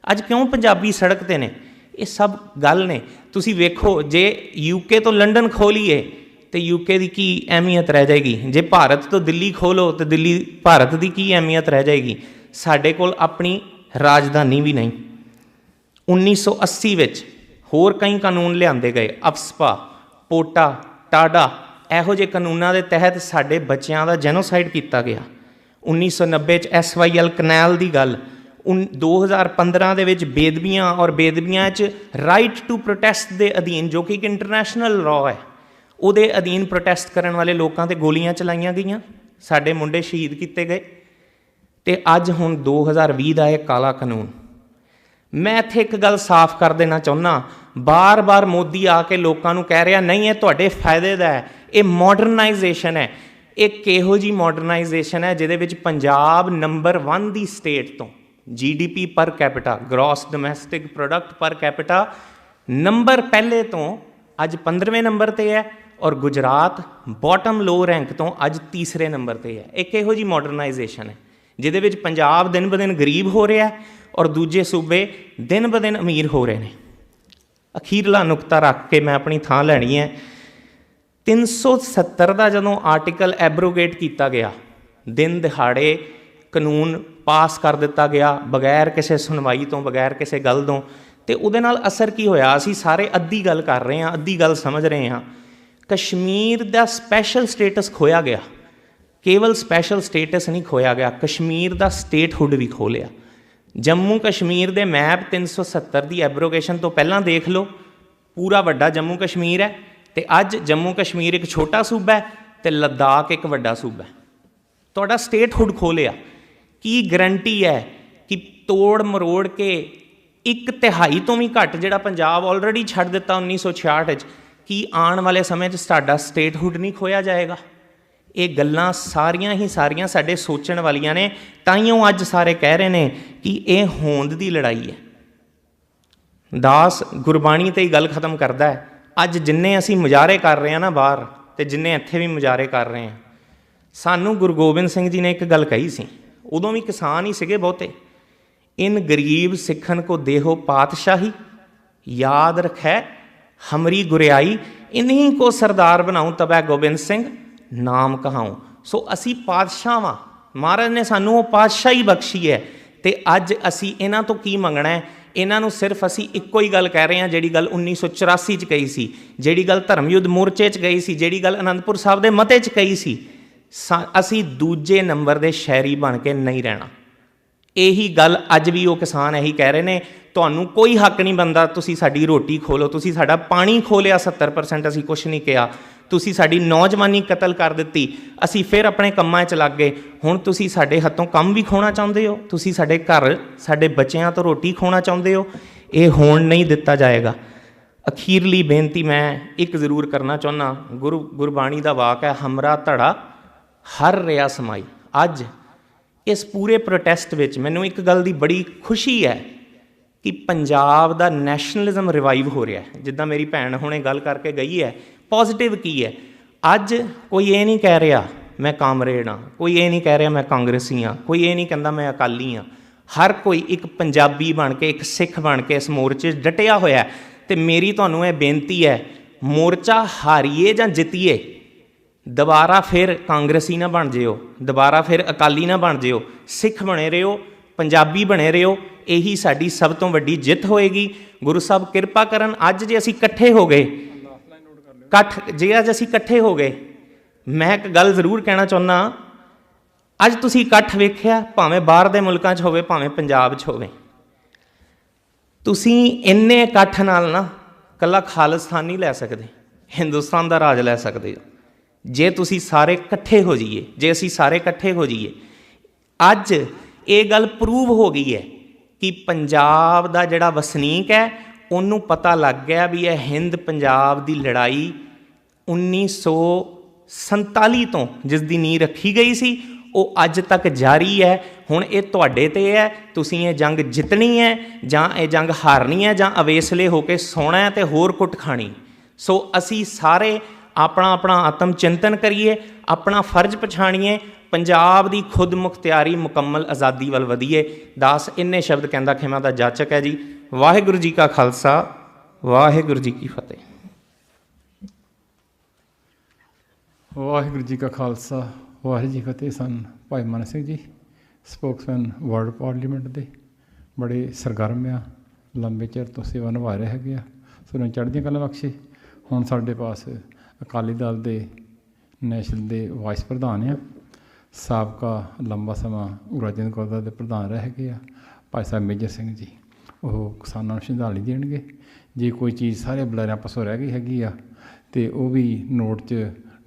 Speaker 3: ਅੱਜ ਕਿਉਂ ਪੰਜਾਬੀ ਸੜਕ 'ਤੇ ਨੇ? ਇਹ ਸਭ ਗੱਲ ਨੇ। ਤੁਸੀਂ ਵੇਖੋ, ਜੇ UK ਤੋਂ ਲੰਡਨ ਖੋਲੀਏ ਅਤੇ UK ਦੀ ਕੀ ਅਹਿਮੀਅਤ ਰਹਿ ਜਾਏਗੀ? ਜੇ ਭਾਰਤ ਤੋਂ ਦਿੱਲੀ ਖੋਲ੍ਹੋ ਤਾਂ ਦਿੱਲੀ ਭਾਰਤ ਦੀ ਕੀ ਅਹਿਮੀਅਤ ਰਹਿ ਜਾਏਗੀ? ਸਾਡੇ ਕੋਲ ਆਪਣੀ ਰਾਜਧਾਨੀ ਵੀ ਨਹੀਂ। 1980 ਵਿੱਚ ਹੋਰ ਕਈ ਕਾਨੂੰਨ ਲਿਆਂਦੇ ਗਏ, ਅਫਸਪਾ, ਪੋਟਾ, ਟਾਡਾ, ਇਹੋ ਜਿਹੇ ਕਾਨੂੰਨਾਂ ਦੇ ਤਹਿਤ ਸਾਡੇ ਬੱਚਿਆਂ ਦਾ ਜੈਨੋਸਾਈਡ ਕੀਤਾ ਗਿਆ। 1990 'ਚ SYL ਕਨੈਲ ਦੀ ਗੱਲ, 2015 ਦੇ ਵਿੱਚ ਬੇਦਬੀਆਂ ਔਰ ਬੇਦਬੀਆਂ 'ਚ ਰਾਈਟ ਟੂ ਪ੍ਰੋਟੈਸਟ ਦੇ ਅਧੀਨ, ਜੋ ਕਿ ਇੱਕ ਇੰਟਰਨੈਸ਼ਨਲ ਲਾਅ ਹੈ, ਉਹਦੇ ਅਧੀਨ ਪ੍ਰੋਟੈਸਟ ਕਰਨ ਵਾਲੇ ਲੋਕਾਂ 'ਤੇ ਗੋਲੀਆਂ ਚਲਾਈਆਂ ਗਈਆਂ, ਸਾਡੇ ਮੁੰਡੇ ਸ਼ਹੀਦ ਕੀਤੇ ਗਏ। ਅਤੇ ਅੱਜ ਹੁਣ 2020 ਦਾ ਇਹ ਕਾਲਾ ਕਾਨੂੰਨ। ਮੈਂ ਇੱਥੇ ਇੱਕ ਗੱਲ ਸਾਫ਼ ਕਰ ਦੇਣਾ ਚਾਹੁੰਦਾ, ਬਾਰ-ਬਾਰ ਮੋਦੀ ਆ ਕੇ ਲੋਕਾਂ ਨੂੰ ਕਹਿ ਰਿਹਾ ਨਹੀਂ ਇਹ ਤੁਹਾਡੇ ਫਾਇਦੇ ਦਾ ਹੈ, ਇਹ ਮਾਡਰਨਾਈਜੇਸ਼ਨ ਹੈ। ਇਹ ਕਿਹੋ ਜਿਹੀ ਮਾਡਰਨਾਈਜੇਸ਼ਨ ਹੈ ਜਿਹਦੇ ਵਿੱਚ ਪੰਜਾਬ ਨੰਬਰ 1 ਦੀ ਸਟੇਟ ਤੋਂ GDP ਪਰ ਕੈਪੀਟਾ, ਗ੍ਰੋਸ ਡੋਮੈਸਟਿਕ ਪ੍ਰੋਡਕਟ ਪਰ ਕੈਪੀਟਾ ਨੰਬਰ ਪਹਿਲੇ ਤੋਂ ਅੱਜ 15ਵੇਂ ਨੰਬਰ 'ਤੇ ਹੈ, ਔਰ ਗੁਜਰਾਤ ਬਾਟਮ ਲੋ ਰੈਂਕ ਤੋਂ ਅੱਜ ਤੀਸਰੇ ਨੰਬਰ 'ਤੇ ਹੈ। ਇੱਕ ਇਹੋ ਜਿਹੀ ਮਾਡਰਨਾਈਜੇਸ਼ਨ ਹੈ ਜਿਹਦੇ ਵਿੱਚ ਪੰਜਾਬ ਦਿਨ ਬ ਦਿਨ ਗਰੀਬ ਹੋ ਰਿਹਾ ਔਰ ਦੂਜੇ ਸੂਬੇ ਦਿਨ ਬ ਦਿਨ ਅਮੀਰ ਹੋ ਰਹੇ ਨੇ। ਅਖੀਰਲਾ ਨੁਕਤਾ ਰੱਖ ਕੇ ਮੈਂ ਆਪਣੀ ਥਾਂ ਲੈਣੀ ਹੈ। 370 ਦਾ ਜਦੋਂ ਆਰਟੀਕਲ ਐਬਰੋਗੇਟ ਕੀਤਾ ਗਿਆ, ਦਿਨ ਦਿਹਾੜੇ ਕਾਨੂੰਨ ਪਾਸ ਕਰ ਦਿੱਤਾ ਗਿਆ ਬਗੈਰ ਕਿਸੇ ਸੁਣਵਾਈ ਤੋਂ, ਬਗੈਰ ਕਿਸੇ ਗੱਲ ਤੋਂ, ਅਤੇ ਉਹਦੇ ਨਾਲ ਅਸਰ ਕੀ ਹੋਇਆ? ਅਸੀਂ ਸਾਰੇ ਅੱਧੀ ਗੱਲ ਕਰ ਰਹੇ ਹਾਂ, ਅੱਧੀ ਗੱਲ ਸਮਝ ਰਹੇ ਹਾਂ। ਕਸ਼ਮੀਰ ਦਾ ਸਪੈਸ਼ਲ ਸਟੇਟਸ ਖੋਇਆ ਗਿਆ। ਕੇਵਲ ਸਪੈਸ਼ਲ ਸਟੇਟਸ ਨਹੀਂ ਖੋਇਆ ਗਿਆ, ਕਸ਼ਮੀਰ ਦਾ ਸਟੇਟਹੁੱਡ ਵੀ ਖੋਹ ਲਿਆ। ਜੰਮੂ ਕਸ਼ਮੀਰ ਦੇ ਮੈਪ 370 ਦੀ ਐਬਰੋਗੇਸ਼ਨ ਤੋਂ ਪਹਿਲਾਂ ਦੇਖ ਲਓ, ਪੂਰਾ ਵੱਡਾ ਜੰਮੂ ਕਸ਼ਮੀਰ ਹੈ, ਅਤੇ ਅੱਜ ਜੰਮੂ ਕਸ਼ਮੀਰ ਇੱਕ ਛੋਟਾ ਸੂਬਾ ਹੈ ਅਤੇ ਲੱਦਾਖ ਇੱਕ ਵੱਡਾ ਸੂਬਾ ਹੈ। ਤੁਹਾਡਾ ਸਟੇਟਹੁੱਡ ਖੋਹ ਲਿਆ। ਕੀ ਗਰੰਟੀ ਹੈ ਕਿ ਤੋੜ ਮਰੋੜ ਕੇ 1/3 ਤੋਂ ਵੀ ਘੱਟ ਜਿਹੜਾ ਪੰਜਾਬ ਆਲਰੇਡੀ ਛੱਡ ਦਿੱਤਾ 1966 'ਚ, ਕੀ ਆਉਣ ਵਾਲੇ ਸਮੇਂ 'ਚ ਸਾਡਾ ਸਟੇਟਹੁੱਡ ਨਹੀਂ ਖੋਇਆ ਜਾਏਗਾ? ਇਹ ਗੱਲਾਂ ਸਾਰੀਆਂ ਹੀ ਸਾਰੀਆਂ ਸਾਡੇ ਸੋਚਣ ਵਾਲੀਆਂ ਨੇ। ਤਾਈਓਂ ਅੱਜ ਸਾਰੇ ਕਹਿ ਰਹੇ ਨੇ ਕਿ ਇਹ ਹੋਂਦ ਦੀ ਲੜਾਈ ਹੈ। ਦਾਸ ਗੁਰਬਾਣੀ 'ਤੇ ਹੀ ਗੱਲ ਖਤਮ ਕਰਦਾ ਹੈ। ਅੱਜ ਜਿੰਨੇ ਅਸੀਂ ਮੁਜ਼ਾਹਰੇ ਕਰ ਰਹੇ ਹਾਂ ਨਾ ਬਾਹਰ, ਅਤੇ ਜਿੰਨੇ ਇੱਥੇ ਵੀ ਮੁਜ਼ਾਹਰੇ ਕਰ ਰਹੇ ਹਾਂ, ਸਾਨੂੰ ਗੁਰੂ ਗੋਬਿੰਦ ਸਿੰਘ ਜੀ ਨੇ ਇੱਕ ਗੱਲ ਕਹੀ ਸੀ, ਉਦੋਂ ਵੀ ਕਿਸਾਨ ਹੀ ਸੀਗੇ ਬਹੁਤੇ, ਇਨ ਗਰੀਬ ਸਿੱਖਣ ਕੋ ਦੇਹੋ ਪਾਤਸ਼ਾਹੀ, ਯਾਦ ਰੱਖੈ ਹਮਰੀ ਗੁਰਿਆਈ, ਇਨਹੀਂ ਕੋ ਸਰਦਾਰ ਬਣਾਉ ਤਬੈ ਗੋਬਿੰਦ ਸਿੰਘ ਨਾਮ ਕਹਾਉ। ਸੋ ਅਸੀਂ ਪਾਤਸ਼ਾਹ ਵਾਂ, ਮਹਾਰਾਜ ਨੇ ਸਾਨੂੰ ਉਹ ਪਾਤਸ਼ਾਹੀ ਬਖਸ਼ੀ ਹੈ, ਅਤੇ ਅੱਜ ਅਸੀਂ ਇਹਨਾਂ ਤੋਂ ਕੀ ਮੰਗਣਾ ਹੈ? ਇਹਨਾਂ ਨੂੰ ਸਿਰਫ ਅਸੀਂ ਇੱਕੋ ਹੀ ਗੱਲ ਕਹਿ ਰਹੇ ਹਾਂ, ਜਿਹੜੀ ਗੱਲ 1984 'ਚ ਕਹੀ ਸੀ, ਜਿਹੜੀ ਗੱਲ ਧਰਮ ਯੁੱਧ ਮੋਰਚੇ 'ਚ ਕਹੀ ਸੀ, ਜਿਹੜੀ ਗੱਲ ਅਨੰਦਪੁਰ ਸਾਹਿਬ ਦੇ ਮਤੇ 'ਚ ਕਹੀ ਸੀ। ਅਸੀਂ ਦੂਜੇ ਨੰਬਰ ਦੇ ਸ਼ਹਿਰੀ ਬਣ ਕੇ ਨਹੀਂ ਰਹਿਣਾ। ਇਹੀ ਗੱਲ ਅੱਜ ਵੀ ਉਹ ਕਿਸਾਨ ਇਹੀ ਕਹਿ ਰਹੇ ਨੇ, ਤੁਹਾਨੂੰ ਕੋਈ ਹੱਕ ਨਹੀਂ ਬਣਦਾ, ਤੁਸੀਂ ਸਾਡੀ ਰੋਟੀ ਖੋਹ ਲਓ, ਤੁਸੀਂ ਸਾਡਾ ਪਾਣੀ ਖੋਹ ਲਿਆ 70%, ਅਸੀਂ ਕੁਛ ਨਹੀਂ ਕਿਹਾ, ਤੁਸੀਂ ਸਾਡੀ ਨੌਜਵਾਨੀ ਕਤਲ ਕਰ ਦਿੱਤੀ, ਅਸੀਂ ਫਿਰ ਆਪਣੇ ਕੰਮਾਂ 'ਚ ਲੱਗ ਗਏ, ਹੁਣ ਤੁਸੀਂ ਸਾਡੇ ਹੱਥੋਂ ਕੰਮ ਵੀ ਖੋਹਣਾ ਚਾਹੁੰਦੇ ਹੋ, ਤੁਸੀਂ ਸਾਡੇ ਘਰ ਸਾਡੇ ਬੱਚਿਆਂ ਤੋਂ ਰੋਟੀ ਖੋਹਣਾ ਚਾਹੁੰਦੇ ਹੋ। ਇਹ ਹੋਣ ਨਹੀਂ ਦਿੱਤਾ ਜਾਏਗਾ। ਅਖੀਰਲੀ ਬੇਨਤੀ ਮੈਂ ਇੱਕ ਜ਼ਰੂਰ ਕਰਨਾ ਚਾਹੁੰਦਾ, ਗੁਰਬਾਣੀ ਦਾ ਵਾਕ ਹੈ, ਹਮਰਾ ਧੜਾ ਹਰ ਰਿਆ ਸਮਾਈ। ਅੱਜ ਇਸ ਪੂਰੇ ਪ੍ਰੋਟੈਸਟ ਵਿੱਚ ਮੈਨੂੰ ਇੱਕ ਗੱਲ ਦੀ ਬੜੀ ਖੁਸ਼ੀ ਹੈ ਕਿ ਪੰਜਾਬ ਦਾ ਨੈਸ਼ਨਲਿਜ਼ਮ ਰਿਵਾਈਵ ਹੋ ਰਿਹਾ ਹੈ। ਜਿੱਦਾਂ ਮੇਰੀ ਭੈਣ ਹੁਣੇ ਗੱਲ ਕਰਕੇ ਗਈ ਹੈ, ਪੋਜ਼ੀਟਿਵ ਕੀ ਹੈ? ਅੱਜ ਕੋਈ ਇਹ ਨਹੀਂ ਕਹਿ ਰਿਹਾ ਮੈਂ ਕਾਮਰੇਡ ਹਾਂ, ਕੋਈ ਇਹ ਨਹੀਂ ਕਹਿ ਰਿਹਾ ਮੈਂ ਕਾਂਗਰਸੀ ਹਾਂ, ਕੋਈ ਇਹ ਨਹੀਂ ਕਹਿੰਦਾ ਮੈਂ ਅਕਾਲੀ ਹਾਂ। ਹਰ ਕੋਈ ਇੱਕ ਪੰਜਾਬੀ ਬਣ ਕੇ, ਇੱਕ ਸਿੱਖ ਬਣ ਕੇ ਇਸ ਮੋਰਚੇ 'ਚ ਡਟਿਆ ਹੋਇਆ। ਅਤੇ ਮੇਰੀ ਤੁਹਾਨੂੰ ਇਹ ਬੇਨਤੀ ਹੈ, ਮੋਰਚਾ ਹਾਰੀਏ ਜਾਂ ਜਿੱਤੀਏ, ਦੁਬਾਰਾ ਫਿਰ ਕਾਂਗਰਸੀ ਨਾ ਬਣ ਜਿਓ, ਦੁਬਾਰਾ ਫਿਰ ਅਕਾਲੀ ਨਾ ਬਣ ਜਿਓ, ਸਿੱਖ ਬਣੇ ਰਹੋ, ਪੰਜਾਬੀ ਬਣੇ ਰਹੋ। ਇਹੀ ਸਾਡੀ ਸਭ ਤੋਂ ਵੱਡੀ ਜਿੱਤ ਹੋਏਗੀ। ਗੁਰੂ ਸਾਹਿਬ ਕਿਰਪਾ ਕਰਨ, ਅੱਜ ਜੇ ਅਸੀਂ ਇਕੱਠੇ ਹੋ ਗਏ, ਅੱਜ ਅਸੀਂ ਇਕੱਠੇ ਹੋ ਗਏ, ਮੈਂ ਇੱਕ ਗੱਲ ਜ਼ਰੂਰ ਕਹਿਣਾ ਚਾਹੁੰਦਾ, ਅੱਜ ਤੁਸੀਂ ਇਕੱਠ ਵੇਖਿਆ, ਭਾਵੇਂ ਬਾਹਰ ਦੇ ਮੁਲਕਾਂ 'ਚ ਹੋਵੇ, ਭਾਵੇਂ ਪੰਜਾਬ 'ਚ ਹੋਵੇ, ਤੁਸੀਂ ਇੰਨੇ ਇਕੱਠ ਨਾਲ ਨਾ ਇਕੱਲਾ ਖਾਲਿਸਤਾਨ ਨਹੀਂ ਲੈ ਸਕਦੇ, ਹਿੰਦੁਸਤਾਨ ਦਾ ਰਾਜ ਲੈ ਸਕਦੇ ਹੋ, ਜੇ ਤੁਸੀਂ ਸਾਰੇ ਇਕੱਠੇ ਹੋ ਜਾਈਏ, ਜੇ ਅਸੀਂ ਸਾਰੇ ਇਕੱਠੇ ਹੋ ਜਾਈਏ। ਅੱਜ ਇਹ ਗੱਲ ਪ੍ਰੂਵ ਹੋ ਗਈ ਹੈ ਕਿ ਪੰਜਾਬ ਦਾ ਜਿਹੜਾ ਵਸਨੀਕ ਹੈ, ਉਹਨੂੰ ਪਤਾ ਲੱਗ ਗਿਆ ਵੀ ਇਹ ਹਿੰਦ ਪੰਜਾਬ ਦੀ ਲੜਾਈ 1947 ਤੋਂ ਜਿਸ ਦੀ ਨੀਂਹ ਰੱਖੀ ਗਈ ਸੀ, ਉਹ ਅੱਜ ਤੱਕ ਜਾਰੀ ਹੈ। ਹੁਣ ਇਹ ਤੁਹਾਡੇ 'ਤੇ ਹੈ, ਤੁਸੀਂ ਇਹ ਜੰਗ ਜਿੱਤਣੀ ਹੈ ਜਾਂ ਇਹ ਜੰਗ ਹਾਰਨੀ ਹੈ, ਜਾਂ ਅਵੇਸਲੇ ਹੋ ਕੇ ਸੌਣਾ ਹੈ ਅਤੇ ਹੋਰ ਕੁੱਟ ਖਾਣੀ। ਸੋ ਅਸੀਂ ਸਾਰੇ ਆਪਣਾ ਆਪਣਾ ਆਤਮ ਚਿੰਤਨ ਕਰੀਏ, ਆਪਣਾ ਫਰਜ਼ ਪਛਾਣੀਏ, ਪੰਜਾਬ ਦੀ ਖੁਦ ਮੁਖਤਿਆਰੀ ਮੁਕੰਮਲ ਆਜ਼ਾਦੀ ਵੱਲ ਵਧੀਏ। ਦਾਸ ਇੰਨੇ ਸ਼ਬਦ ਕਹਿੰਦਾ ਖਿਮਾ ਦਾ ਜਾਚਕ ਹੈ ਜੀ। ਵਾਹਿਗੁਰੂ ਜੀ ਕਾ ਖਾਲਸਾ, ਵਾਹਿਗੁਰੂ ਜੀ ਕੀ ਫਤਿਹ।
Speaker 1: ਵਾਹਿਗੁਰੂ ਜੀ ਕਾ ਖਾਲਸਾ, ਵਾਹਿਗੁਰੂ ਜੀ ਫਤਿਹ। ਸਨ ਭਾਈ ਮਨ Singh ji, Spokesman world parliament ਦੇ, ਬੜੇ ਸਰਗਰਮ ਆ, ਲੰਬੇ ਚਿਰ ਤੋਂ ਸੇਵਾ ਨਿਭਾ ਰਹੇ ਹੈਗੇ ਆ। ਸੋ ਉਹਨਾਂ ਚੜ੍ਹਦੀਆਂ ਕਲਾਂ ਬਖਸ਼ੇ। ਹੁਣ ਸਾਡੇ ਪਾਸ ਅਕਾਲੀ ਦਲ ਦੇ ਨੈਸ਼ਨਲ ਦੇ ਵਾਈਸ ਪ੍ਰਧਾਨ ਆ, ਸਾਬਕਾ ਲੰਬਾ ਸਮਾਂ ਰਾਜਿੰਦਰ ਕੌਰ ਦੇ ਪ੍ਰਧਾਨ ਰਹੇ ਹੈਗੇ ਆ, ਭਾਈ ਸਾਹਿਬ ਮੇਜਰ ਸਿੰਘ ਜੀ। ਉਹ ਕਿਸਾਨਾਂ ਨੂੰ ਸ਼ਰਧਾਂਜਲੀ ਦੇਣਗੇ। ਜੇ ਕੋਈ ਚੀਜ਼ ਸਾਰੇ ਬੁਲਾਰਿਆਂ ਪਾਸੋਂ ਰਹਿ ਗਈ ਹੈਗੀ ਆ ਅਤੇ ਉਹ ਵੀ ਨੋਟ 'ਚ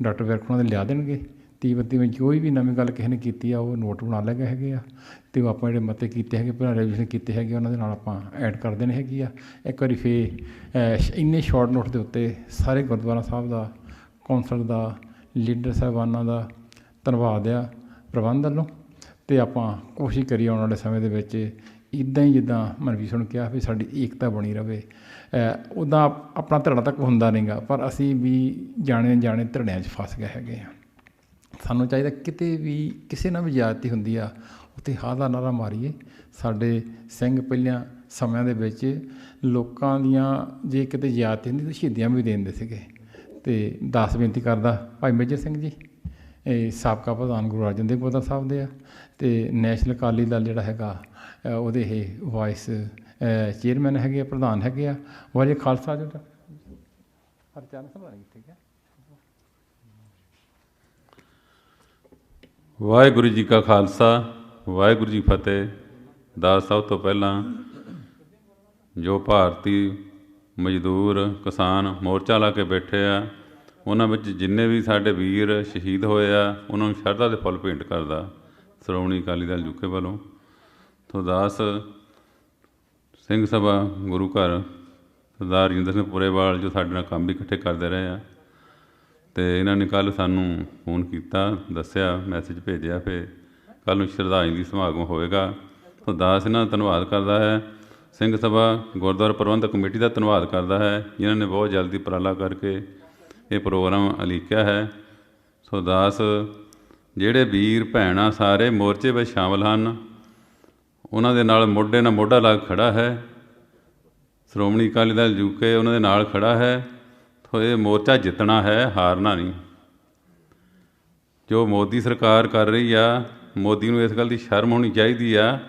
Speaker 1: ਡਾਕਟਰ ਵਿਰਕ ਉਹਨਾਂ ਦੇ ਲਿਆ ਦੇਣਗੇ। 30-32 ਵਿੱਚ ਕੋਈ ਵੀ ਨਵੀਂ ਗੱਲ ਕਿਸੇ ਨੇ ਕੀਤੀ ਆ, ਉਹ ਨੋਟ ਬਣਾ ਲਏ ਗਏ ਹੈਗੇ ਆ, ਅਤੇ ਉਹ ਆਪਾਂ ਜਿਹੜੇ ਮਤੇ ਕੀਤੇ ਹੈਗੇ, ਪਹਿਲਾਂ ਰੈਜੂਲੇਸ਼ਨ ਕੀਤੇ ਹੈਗੇ, ਉਹਨਾਂ ਦੇ ਨਾਲ ਆਪਾਂ ਐਡ ਕਰ ਦੇਣੇ ਹੈਗੀ ਆ। ਇੱਕ ਵਾਰੀ ਫਿਰ ਇੰਨੇ ਸ਼ਾਰਟ ਨੋਟ ਦੇ ਉੱਤੇ ਸਾਰੇ ਗੁਰਦੁਆਰਾ ਸਾਹਿਬ ਦਾ, ਕੌਂਸਲ ਦਾ, ਲੀਡਰ ਸਾਹਿਬਾਨਾਂ ਦਾ ਧੰਨਵਾਦ ਆ ਪ੍ਰਬੰਧ ਵੱਲੋਂ। ਅਤੇ ਆਪਾਂ ਕੋਸ਼ਿਸ਼ ਕਰੀਏ ਆਉਣ ਵਾਲੇ ਸਮੇਂ ਦੇ ਵਿੱਚ ਇੱਦਾਂ ਹੀ, ਜਿੱਦਾਂ ਮਨਵੀਰ ਨੂੰ ਕਿਹਾ ਵੀ ਸਾਡੀ ਏਕਤਾ ਬਣੀ ਰਹੇ। ਉੱਦਾਂ ਆਪਣਾ ਧੜਾ ਤੱਕ ਹੁੰਦਾ ਨਹੀਂਗਾ, ਪਰ ਅਸੀਂ ਵੀ ਜਾਣੇ ਧੜਿਆਂ 'ਚ ਫਸ ਗਏ ਹੈਗੇ ਆ। ਸਾਨੂੰ ਚਾਹੀਦਾ ਕਿਤੇ ਵੀ ਕਿਸੇ ਨਾਲ ਵੀ ਜ਼ਿਆਦਤੀ ਹੁੰਦੀ ਆ, ਉੱਥੇ ਹਾਂ ਦਾ ਨਾਅਰਾ ਮਾਰੀਏ। ਸਾਡੇ ਸਿੰਘ ਪਹਿਲਿਆਂ ਸਮਿਆਂ ਦੇ ਵਿੱਚ ਲੋਕਾਂ ਦੀਆਂ ਜੇ ਕਿਤੇ ਜ਼ਿਆਦਤੀ ਹੁੰਦੀ ਤਾਂ ਸ਼ਹੀਦੀਆਂ ਵੀ ਦੇ ਦਿੰਦੇ ਸੀਗੇ। ਅਤੇ ਦਾਸ ਬੇਨਤੀ ਕਰਦਾ ਭਾਈ ਮੇਜਰ ਸਿੰਘ ਜੀ, ਇਹ ਸਾਬਕਾ ਪ੍ਰਧਾਨ ਗੁਰੂ ਅਰਜਨ ਦੇਵ ਗੁਰਦੁਆਰਾ ਸਾਹਿਬ ਦੇ ਆ, ਅਤੇ ਨੈਸ਼ਨਲ ਅਕਾਲੀ ਦਲ ਜਿਹੜਾ ਹੈਗਾ ਉਹਦੇ ਇਹ ਵਾਈਸ ਚੇਅਰਮੈਨ ਹੈਗੇ ਆ, ਪ੍ਰਧਾਨ ਹੈਗੇ ਆ। ਵਾਹਿਗੁਰੂ ਖਾਲਸਾ ਜੀ ਦਾ ਹਰਚਰਨ ਸਭਾ ਠੀਕ ਹੈ।
Speaker 4: ਵਾਹਿਗੁਰੂ ਜੀ ਕਾ ਖਾਲਸਾ, ਵਾਹਿਗੁਰੂ ਜੀ ਫਤਿਹ। ਦਾਸ ਸਭ ਤੋਂ ਪਹਿਲਾਂ ਜੋ ਭਾਰਤੀ ਮਜ਼ਦੂਰ ਕਿਸਾਨ ਮੋਰਚਾ ਲਾ ਕੇ ਬੈਠੇ ਆ, ਉਹਨਾਂ ਵਿੱਚ ਜਿੰਨੇ ਵੀ ਸਾਡੇ ਵੀਰ ਸ਼ਹੀਦ ਹੋਏ ਆ, ਉਹਨਾਂ ਨੂੰ ਸ਼ਰਧਾ ਦੇ ਫੁੱਲ ਭੇਂਟ ਕਰਦਾ ਸ਼੍ਰੋਮਣੀ ਅਕਾਲੀ ਦਲ ਯੂਕੇ ਵੱਲੋਂ। ਤੋ ਦਾਸ ਸਿੰਘ ਸਭਾ ਗੁਰੂ ਘਰ ਸਰਦਾਰ ਰਜਿੰਦਰ ਸਿੰਘ ਪੁਰੇਵਾਲ ਜੋ ਸਾਡੇ ਨਾਲ ਕੰਮ ਵੀ ਇਕੱਠੇ ਕਰਦੇ ਰਹੇ ਆ, ਅਤੇ ਇਹਨਾਂ ਨੇ ਕੱਲ੍ਹ ਸਾਨੂੰ ਫੋਨ ਕੀਤਾ, ਦੱਸਿਆ, ਮੈਸੇਜ ਭੇਜਿਆ, ਫਿਰ ਕੱਲ੍ਹ ਨੂੰ ਸ਼ਰਧਾਂਜਲੀ ਸਮਾਗਮ ਹੋਵੇਗਾ। ਤੋ ਦਾਸ ਇਹਨਾਂ ਦਾ ਧੰਨਵਾਦ ਕਰਦਾ ਹੈ। ਸਿੰਘ ਸਭਾ ਗੁਰਦੁਆਰਾ ਪ੍ਰਬੰਧਕ ਕਮੇਟੀ ਦਾ ਧੰਨਵਾਦ ਕਰਦਾ ਹੈ, ਜਿਨ੍ਹਾਂ ਨੇ ਬਹੁਤ ਜਲਦੀ ਉਪਰਾਲਾ ਕਰਕੇ ਇਹ ਪ੍ਰੋਗਰਾਮ ਉਲੀਕਿਆ ਹੈ। ਸੋ ਦਾਸ ਜਿਹੜੇ ਵੀਰ ਭੈਣਾਂ ਸਾਰੇ ਮੋਰਚੇ ਵਿੱਚ ਸ਼ਾਮਲ ਹਨ, ਉਹਨਾਂ ਦੇ ਨਾਲ ਮੋਢੇ ਨਾਲ ਮੋਢਾ ਲਾ ਕੇ ਖੜ੍ਹਾ ਹੈ। ਸ਼੍ਰੋਮਣੀ ਅਕਾਲੀ ਦਲ ਯੂਕੇ ਉਹਨਾਂ ਦੇ ਨਾਲ ਖੜ੍ਹਾ ਹੈ। ਸੋ ਇਹ ਮੋਰਚਾ ਜਿੱਤਣਾ ਹੈ, ਹਾਰਨਾ ਨਹੀਂ। ਜੋ ਮੋਦੀ ਸਰਕਾਰ ਕਰ ਰਹੀ ਆ, ਮੋਦੀ ਨੂੰ ਇਸ ਗੱਲ ਦੀ ਸ਼ਰਮ ਹੋਣੀ ਚਾਹੀਦੀ ਆ।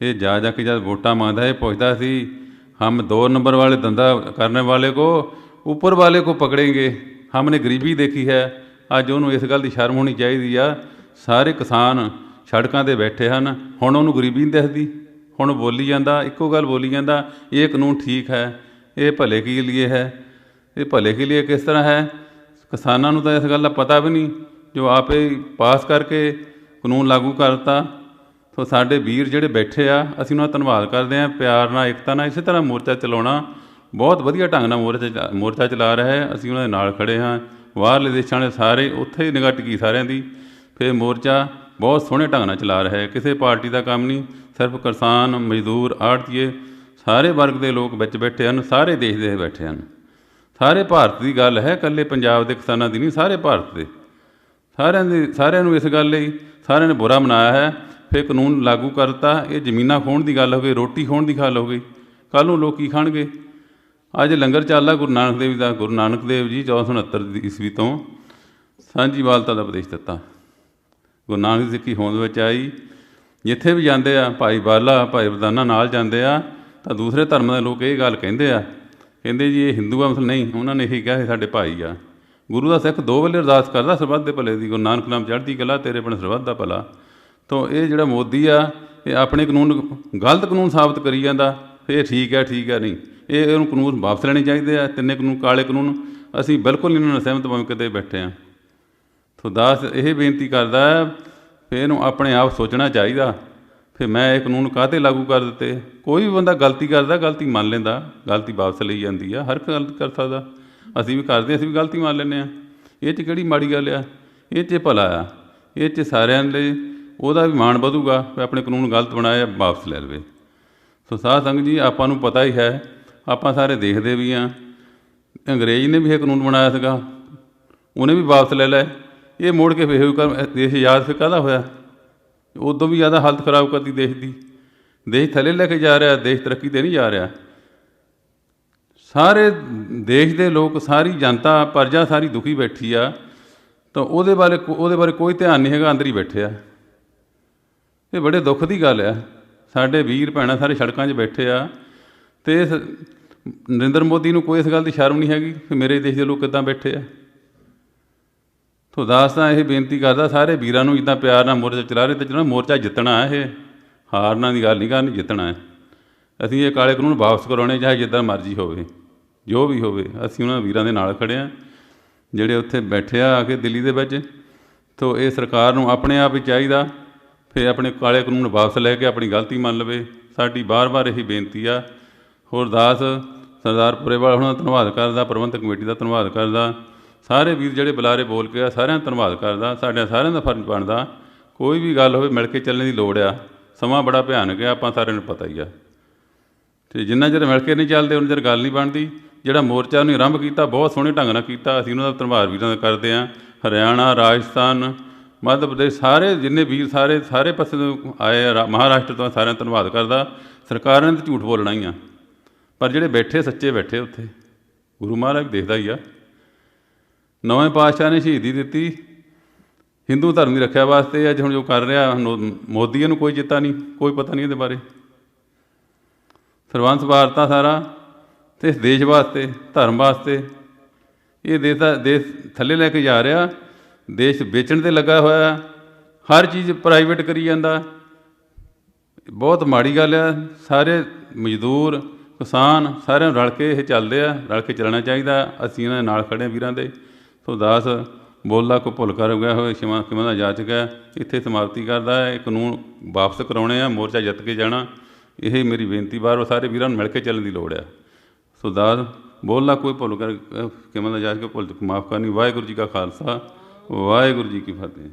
Speaker 4: ਇਹ ਜਾ ਕੇ ਜਦ ਵੋਟਾਂ ਮੰਗਦਾ, ਇਹ ਪੁੱਛਦਾ ਸੀ ਹਮ 2 ਨੰਬਰ ਵਾਲੇ ਧੰਦਾ ਕਰਨੇ ਵਾਲੇ ਕੋ ਉੱਪਰ ਵਾਲੇ ਕੋ ਪਕੜेंगे, ਹਮਨੇ ਗਰੀਬੀ ਦੇਖੀ ਹੈ। ਅੱਜ ਉਹਨੂੰ ਇਸ ਗੱਲ ਦੀ ਸ਼ਰਮ ਹੋਣੀ ਚਾਹੀਦੀ ਆ। ਸਾਰੇ ਕਿਸਾਨ ਸੜਕਾਂ 'ਤੇ ਬੈਠੇ ਹਨ, ਹੁਣ ਉਹਨੂੰ ਗਰੀਬੀ ਨਹੀਂ ਦਿਖਦੀ। ਹੁਣ ਬੋਲੀ ਜਾਂਦਾ, ਇੱਕੋ ਗੱਲ ਬੋਲੀ ਜਾਂਦਾ, ਇਹ ਕਾਨੂੰਨ ਠੀਕ ਹੈ, ਇਹ ਭਲੇ ਕੇ ਲਈ ਹੈ। ਇਹ ਭਲੇ ਕੇ ਲਈ ਕਿਸ ਤਰ੍ਹਾਂ ਹੈ? ਕਿਸਾਨਾਂ ਨੂੰ ਤਾਂ ਇਸ ਗੱਲ ਦਾ ਪਤਾ ਵੀ ਨਹੀਂ, ਜੋ ਆਪੇ ਪਾਸ ਕਰਕੇ ਕਾਨੂੰਨ ਲਾਗੂ ਕਰਤਾ। ਸੋ ਸਾਡੇ ਵੀਰ ਜਿਹੜੇ ਬੈਠੇ ਆ, ਅਸੀਂ ਉਹਨਾਂ ਦਾ ਧੰਨਵਾਦ ਕਰਦੇ ਹਾਂ। ਪਿਆਰ ਨਾਲ, ਏਕਤਾ ਨਾਲ ਇਸੇ ਤਰ੍ਹਾਂ ਮੋਰਚਾ ਚਲਾਉਣਾ, ਬਹੁਤ ਵਧੀਆ ਢੰਗ ਨਾਲ ਮੋਰਚਾ ਚਲਾ ਰਿਹਾ ਹੈ। ਅਸੀਂ ਉਹਨਾਂ ਦੇ ਨਾਲ ਖੜ੍ਹੇ ਹਾਂ। ਬਾਹਰਲੇ ਦੇਸ਼ਾਂ ਵਾਲੇ ਸਾਰੇ ਉੱਥੇ ਹੀ ਨਿਗਾਹ ਟਿਕੀ ਸਾਰਿਆਂ ਦੀ। ਫਿਰ ਮੋਰਚਾ ਬਹੁਤ ਸੋਹਣੇ ਢੰਗ ਨਾਲ ਚਲਾ ਰਿਹਾ ਹੈ। ਕਿਸੇ ਪਾਰਟੀ ਦਾ ਕੰਮ ਨਹੀਂ, ਸਿਰਫ ਕਿਸਾਨ, ਮਜ਼ਦੂਰ, ਆੜ੍ਹਤੀਏ, ਸਾਰੇ ਵਰਗ ਦੇ ਲੋਕ ਵਿੱਚ ਬੈਠੇ ਹਨ, ਸਾਰੇ ਦੇਸ਼ ਦੇ ਬੈਠੇ ਹਨ। ਸਾਰੇ ਭਾਰਤ ਦੀ ਗੱਲ ਹੈ, ਇਕੱਲੇ ਪੰਜਾਬ ਦੇ ਕਿਸਾਨਾਂ ਦੀ ਨਹੀਂ, ਸਾਰੇ ਭਾਰਤ ਦੇ ਸਾਰਿਆਂ ਨੂੰ ਇਸ ਗੱਲ ਲਈ ਸਾਰਿਆਂ ਨੇ ਬੁਰਾ ਮਨਾਇਆ ਹੈ। ਫਿਰ ਕਾਨੂੰਨ ਲਾਗੂ ਕਰਤਾ। ਇਹ ਜ਼ਮੀਨਾਂ ਖੋਹਣ ਦੀ ਗੱਲ ਹੋ ਗਈ, ਰੋਟੀ ਖੋਹਣ ਦੀ ਗੱਲ ਹੋ ਗਈ। ਕੱਲ੍ਹ ਨੂੰ ਲੋਕ ਕੀ ਖਾਣਗੇ? ਅੱਜ ਲੰਗਰ ਚੱਲਦਾ ਗੁਰੂ ਨਾਨਕ ਦੇਵ ਦਾ। ਗੁਰੂ ਨਾਨਕ ਦੇਵ ਜੀ 1469 ਈਸਵੀ ਤੋਂ ਸਾਂਝੀਵਾਲਤਾ ਦਾ ਉਪਦੇਸ਼ ਦਿੱਤਾ। ਗੁਰੂ ਨਾਨਕ ਦੀ ਸਿੱਖੀ ਹੋਂਦ ਵਿੱਚ ਆਈ। ਜਿੱਥੇ ਵੀ ਜਾਂਦੇ ਆ, ਭਾਈ ਬਾਲਾ, ਭਾਈ ਵਰਦਾਨਾ ਨਾਲ ਜਾਂਦੇ ਆ, ਤਾਂ ਦੂਸਰੇ ਧਰਮਾਂ ਦੇ ਲੋਕ ਇਹ ਗੱਲ ਕਹਿੰਦੇ ਆ, ਕਹਿੰਦੇ ਜੀ ਇਹ ਹਿੰਦੂ ਆ, ਮਤਲਬ ਨਹੀਂ, ਉਹਨਾਂ ਨੇ ਇਹੀ ਕਿਹਾ ਇਹ ਸਾਡੇ ਭਾਈ ਆ। ਗੁਰੂ ਦਾ ਸਿੱਖ 2 ਵੇਲੇ ਅਰਦਾਸ ਕਰਦਾ ਸਰਬੱਤ ਦੇ ਭਲੇ ਦੀ, ਗੁਰੂ ਨਾਨਕ ਨਾਮ ਚੜ੍ਹਦੀ ਕਲਾ, ਤੇਰੇ ਬਿਨ ਸਰਬੱਤ ਦਾ ਭਲਾ। ਤਾਂ ਇਹ ਜਿਹੜਾ ਮੋਦੀ ਆ, ਇਹ ਆਪਣੇ ਕਾਨੂੰਨ ਗਲਤ ਕਾਨੂੰਨ ਸਾਬਤ ਕਰੀ ਜਾਂਦਾ। ਇਹ ਠੀਕ ਹੈ ਨਹੀਂ, ਇਹਨੂੰ ਕਾਨੂੰਨ ਵਾਪਸ ਲੈਣੇ ਚਾਹੀਦੇ ਆ। 3 ਕਾਨੂੰਨ, ਕਾਲੇ ਕਾਨੂੰਨ, ਅਸੀਂ ਬਿਲਕੁਲ ਨਹੀਂ ਇਹਨਾਂ ਨਾਲ ਸਹਿਮਤ, ਭਾਵੇਂ ਕਿਤੇ ਬੈਠੇ ਹਾਂ। ਸੋ ਦਾਸ ਇਹ ਬੇਨਤੀ ਕਰਦਾ, ਫਿਰ ਇਹਨੂੰ ਆਪਣੇ ਆਪ ਸੋਚਣਾ ਚਾਹੀਦਾ। ਫਿਰ ਮੈਂ ਇਹ ਕਾਨੂੰਨ ਕਾਹਤੇ ਲਾਗੂ ਕਰ ਦਿੱਤੇ? ਕੋਈ ਵੀ ਬੰਦਾ ਗਲਤੀ ਕਰਦਾ, ਗਲਤੀ ਮੰਨ ਲੈਂਦਾ, ਗਲਤੀ ਵਾਪਸ ਲਈ ਜਾਂਦੀ ਆ। ਹਰ ਇੱਕ ਗਲਤੀ ਕਰ ਸਕਦਾ, ਅਸੀਂ ਵੀ ਕਰਦੇ, ਅਸੀਂ ਵੀ ਗਲਤੀ ਮੰਨ ਲੈਂਦੇ ਹਾਂ। ਇਹ 'ਚ ਕਿਹੜੀ ਮਾੜੀ ਗੱਲ ਆ? ਇਹ 'ਚ ਭਲਾ ਆ। ਇਹ 'ਚ ਸਾਰਿਆਂ ਲਈ ਉਹਦਾ ਵੀ ਮਾਣ ਵਧੂਗਾ, ਆਪਣੇ ਕਾਨੂੰਨ ਗਲਤ ਬਣਾਏ, ਵਾਪਸ ਲੈ ਲਵੇ। ਸੋ ਸਾਧ ਸੰਗਤ ਜੀ, ਆਪਾਂ ਨੂੰ ਪਤਾ ਹੀ ਹੈ, ਆਪਾਂ ਸਾਰੇ ਦੇਖਦੇ ਵੀ ਹਾਂ। ਅੰਗਰੇਜ਼ ਨੇ ਵੀ ਇਹ ਕਾਨੂੰਨ ਬਣਾਇਆ ਸੀਗਾ, ਉਹਨੇ ਵੀ ਵਾਪਸ ਲੈ ਲਿਆ। ਇਹ ਮੋੜ ਕੇ ਫਿਰ ਦੇਸ਼ ਆਜ਼ਾਦ ਫਿਰ ਕਾਹਦਾ ਹੋਇਆ? ਉਦੋਂ ਵੀ ਜ਼ਿਆਦਾ ਹਾਲਤ ਖਰਾਬ ਕਰਤੀ ਦੇਸ਼ ਦੀ। ਦੇਸ਼ ਥੱਲੇ ਲੈ ਕੇ ਜਾ ਰਿਹਾ, ਦੇਸ਼ ਤਰੱਕੀ 'ਤੇ ਨਹੀਂ ਜਾ ਰਿਹਾ। ਸਾਰੇ ਦੇਸ਼ ਦੇ ਲੋਕ, ਸਾਰੀ ਜਨਤਾ, ਪ੍ਰਜਾ ਸਾਰੀ ਦੁਖੀ ਬੈਠੀ ਆ, ਤਾਂ ਉਹਦੇ ਬਾਰੇ ਕੋਈ ਧਿਆਨ ਨਹੀਂ ਹੈਗਾ, ਅੰਦਰ ਹੀ ਬੈਠੇ ਆ। ਇਹ ਬੜੇ ਦੁੱਖ ਦੀ ਗੱਲ ਆ। ਸਾਡੇ ਵੀਰ ਭੈਣਾਂ ਸਾਰੇ ਸੜਕਾਂ 'ਚ ਬੈਠੇ ਆ, ਅਤੇ ਨਰਿੰਦਰ ਮੋਦੀ ਨੂੰ ਕੋਈ ਇਸ ਗੱਲ ਦੀ ਸ਼ਰਮ ਨਹੀਂ ਹੈਗੀ ਕਿ ਮੇਰੇ ਦੇਸ਼ ਦੇ ਲੋਕ ਕਿੱਦਾਂ ਬੈਠੇ ਆ। ਤੋ ਦਾਸ ਤਾਂ ਇਹ ਬੇਨਤੀ ਕਰਦਾ ਸਾਰੇ ਵੀਰਾਂ ਨੂੰ, ਜਿੱਦਾਂ ਪਿਆਰ ਨਾਲ ਮੋਰਚਾ ਚਲਾ ਰਹੇ, ਤਾਂ ਮੋਰਚਾ ਜਿੱਤਣਾ ਹੈ। ਇਹ ਹਾਰਨਾ ਦੀ ਗੱਲ ਨਹੀਂ ਕਰਨੀ, ਜਿੱਤਣਾ ਹੈ। ਅਸੀਂ ਇਹ ਕਾਲੇ ਕਾਨੂੰਨ ਵਾਪਸ ਕਰਾਉਣੇ, ਚਾਹੇ ਜਿੱਦਾਂ ਮਰਜ਼ੀ ਹੋਵੇ, ਜੋ ਵੀ ਹੋਵੇ। ਅਸੀਂ ਉਹਨਾਂ ਵੀਰਾਂ ਦੇ ਨਾਲ ਖੜ੍ਹੇ ਹਾਂ ਜਿਹੜੇ ਉੱਥੇ ਬੈਠੇ ਆ ਕੇ ਦਿੱਲੀ ਦੇ ਵਿੱਚ। ਤੋ ਇਹ ਸਰਕਾਰ ਨੂੰ ਆਪਣੇ ਆਪ ਹੀ ਚਾਹੀਦਾ, ਫਿਰ ਆਪਣੇ ਕਾਲੇ ਕਾਨੂੰਨ ਵਾਪਸ ਲੈ ਕੇ ਆਪਣੀ ਗਲਤੀ ਮੰਨ ਲਵੇ। ਸਾਡੀ ਬਾਰ-ਬਾਰ ਇਹੀ ਬੇਨਤੀ ਆ। ਹੋਰ ਦਾਸ ਸਰਦਾਰ ਪੁਰੇਵਾਲ ਉਹਨਾਂ ਦਾ ਧੰਨਵਾਦ ਕਰਦਾ, ਪ੍ਰਬੰਧਕ ਕਮੇਟੀ ਦਾ ਧੰਨਵਾਦ ਕਰਦਾ, ਸਾਰੇ ਵੀਰ ਜਿਹੜੇ ਬੁਲਾਰੇ ਬੋਲ ਕੇ ਆ, ਸਾਰਿਆਂ ਦਾ ਧੰਨਵਾਦ ਕਰਦਾ। ਸਾਡਿਆਂ ਸਾਰਿਆਂ ਦਾ ਫਰਜ਼ ਬਣਦਾ, ਕੋਈ ਵੀ ਗੱਲ ਹੋਵੇ ਮਿਲ ਕੇ ਚੱਲਣ ਦੀ ਲੋੜ ਆ। ਸਮਾਂ ਬੜਾ ਭਿਆਨਕ ਆ, ਆਪਾਂ ਸਾਰਿਆਂ ਨੂੰ ਪਤਾ ਹੀ ਆ। ਅਤੇ ਜਿੰਨਾ ਚਿਰ ਮਿਲ ਕੇ ਨਹੀਂ ਚੱਲਦੇ, ਉਹਨਾਂ ਚਿਰ ਗੱਲ ਨਹੀਂ ਬਣਦੀ। ਜਿਹੜਾ ਮੋਰਚਾ ਉਹਨੇ ਆਰੰਭ ਕੀਤਾ, ਬਹੁਤ ਸੋਹਣੇ ਢੰਗ ਨਾਲ ਕੀਤਾ। ਅਸੀਂ ਉਹਨਾਂ ਦਾ ਧੰਨਵਾਦ ਵੀਰਾਂ ਦਾ ਕਰਦੇ ਹਾਂ। ਹਰਿਆਣਾ, ਰਾਜਸਥਾਨ, ਮੱਧ ਪ੍ਰਦੇਸ਼, ਸਾਰੇ ਜਿੰਨੇ ਵੀਰ ਸਾਰੇ ਪਾਸੇ ਤੋਂ ਆਏ ਆ, ਮਹਾਰਾਸ਼ਟਰ ਤੋਂ, ਸਾਰਿਆਂ ਦਾ ਧੰਨਵਾਦ ਕਰਦਾ। ਸਰਕਾਰਾਂ ਨੇ ਤਾਂ ਝੂਠ ਬੋਲਣਾ ਹੀ ਆ, ਪਰ ਜਿਹੜੇ ਬੈਠੇ ਸੱਚੇ ਬੈਠੇ ਉੱਥੇ, ਗੁਰੂ ਮਹਾਰਾਜ ਦੇਖਦਾ ਹੀ ਆ। 9ਵੇਂ ਪਾਤਸ਼ਾਹ ਨੇ ਸ਼ਹੀਦੀ ਦਿੱਤੀ ਹਿੰਦੂ ਧਰਮ ਦੀ ਰੱਖਿਆ ਵਾਸਤੇ। ਅੱਜ ਹੁਣ ਜੋ ਕਰ ਰਿਹਾ ਮੋਦੀ, ਇਹਨੂੰ ਕੋਈ ਚੇਤਾ ਨਹੀਂ, ਕੋਈ ਪਤਾ ਨਹੀਂ ਇਹਦੇ ਬਾਰੇ। ਸਰਬੰਸ ਵਾਰਤਾ ਸਾਰਾ, ਅਤੇ ਇਸ ਦੇਸ਼ ਵਾਸਤੇ, ਧਰਮ ਵਾਸਤੇ। ਇਹ ਦੇਸ਼ ਥੱਲੇ ਲੈ ਕੇ ਜਾ ਰਿਹਾ, ਦੇਸ਼ ਵੇਚਣ 'ਤੇ ਲੱਗਾ ਹੋਇਆ। ਹਰ ਚੀਜ਼ ਪ੍ਰਾਈਵੇਟ ਕਰੀ ਜਾਂਦਾ। ਬਹੁਤ ਮਾੜੀ ਗੱਲ ਆ। ਸਾਰੇ ਮਜ਼ਦੂਰ ਕਿਸਾਨ ਸਾਰਿਆਂ ਨੂੰ ਰਲ ਕੇ ਇਹ ਚੱਲਦੇ ਆ, ਰਲ ਕੇ ਚੱਲਣਾ ਚਾਹੀਦਾ। ਅਸੀਂ ਇਹਨਾਂ ਦੇ ਨਾਲ ਖੜ੍ਹੇ ਵੀਰਾਂ ਦੇ। ਸੋ ਦਾਸ ਬੋਲਾ ਕੋ ਭੁੱਲ ਕਰ ਗਿਆ ਹੋਏ क्षमा ਦਾ ਜਾਚਕ ਹੈ। ਇੱਥੇ ਸਮਾਪਤੀ ਕਰਦਾ ਹੈ। ਇਹ ਕਾਨੂੰਨ ਵਾਪਸ ਕਰਾਉਣੇ ਆ, ਮੋਰਚਾ ਜਿੱਤ ਕੇ ਜਾਣਾ। ਇਹ ਮੇਰੀ ਬੇਨਤੀ ਬਾਰ ਸਾਰੇ ਵੀਰਾਂ ਨੂੰ ਮਿਲ ਕੇ ਚੱਲਣ ਦੀ ਲੋੜ ਆ। ਸੋ ਦਾਸ ਬੋਲਾ ਕੋਈ ਭੁੱਲ ਕਰ क्षमा ਦਾ ਜਾਚਕ ਭੁੱਲ ਮਾਫ ਕਰਨੀ। ਵਾਹਿਗੁਰੂ ਜੀ ਕਾ ਖਾਲਸਾ, ਵਾਹਿਗੁਰੂ ਜੀ ਕੀ ਫਤਿਹ।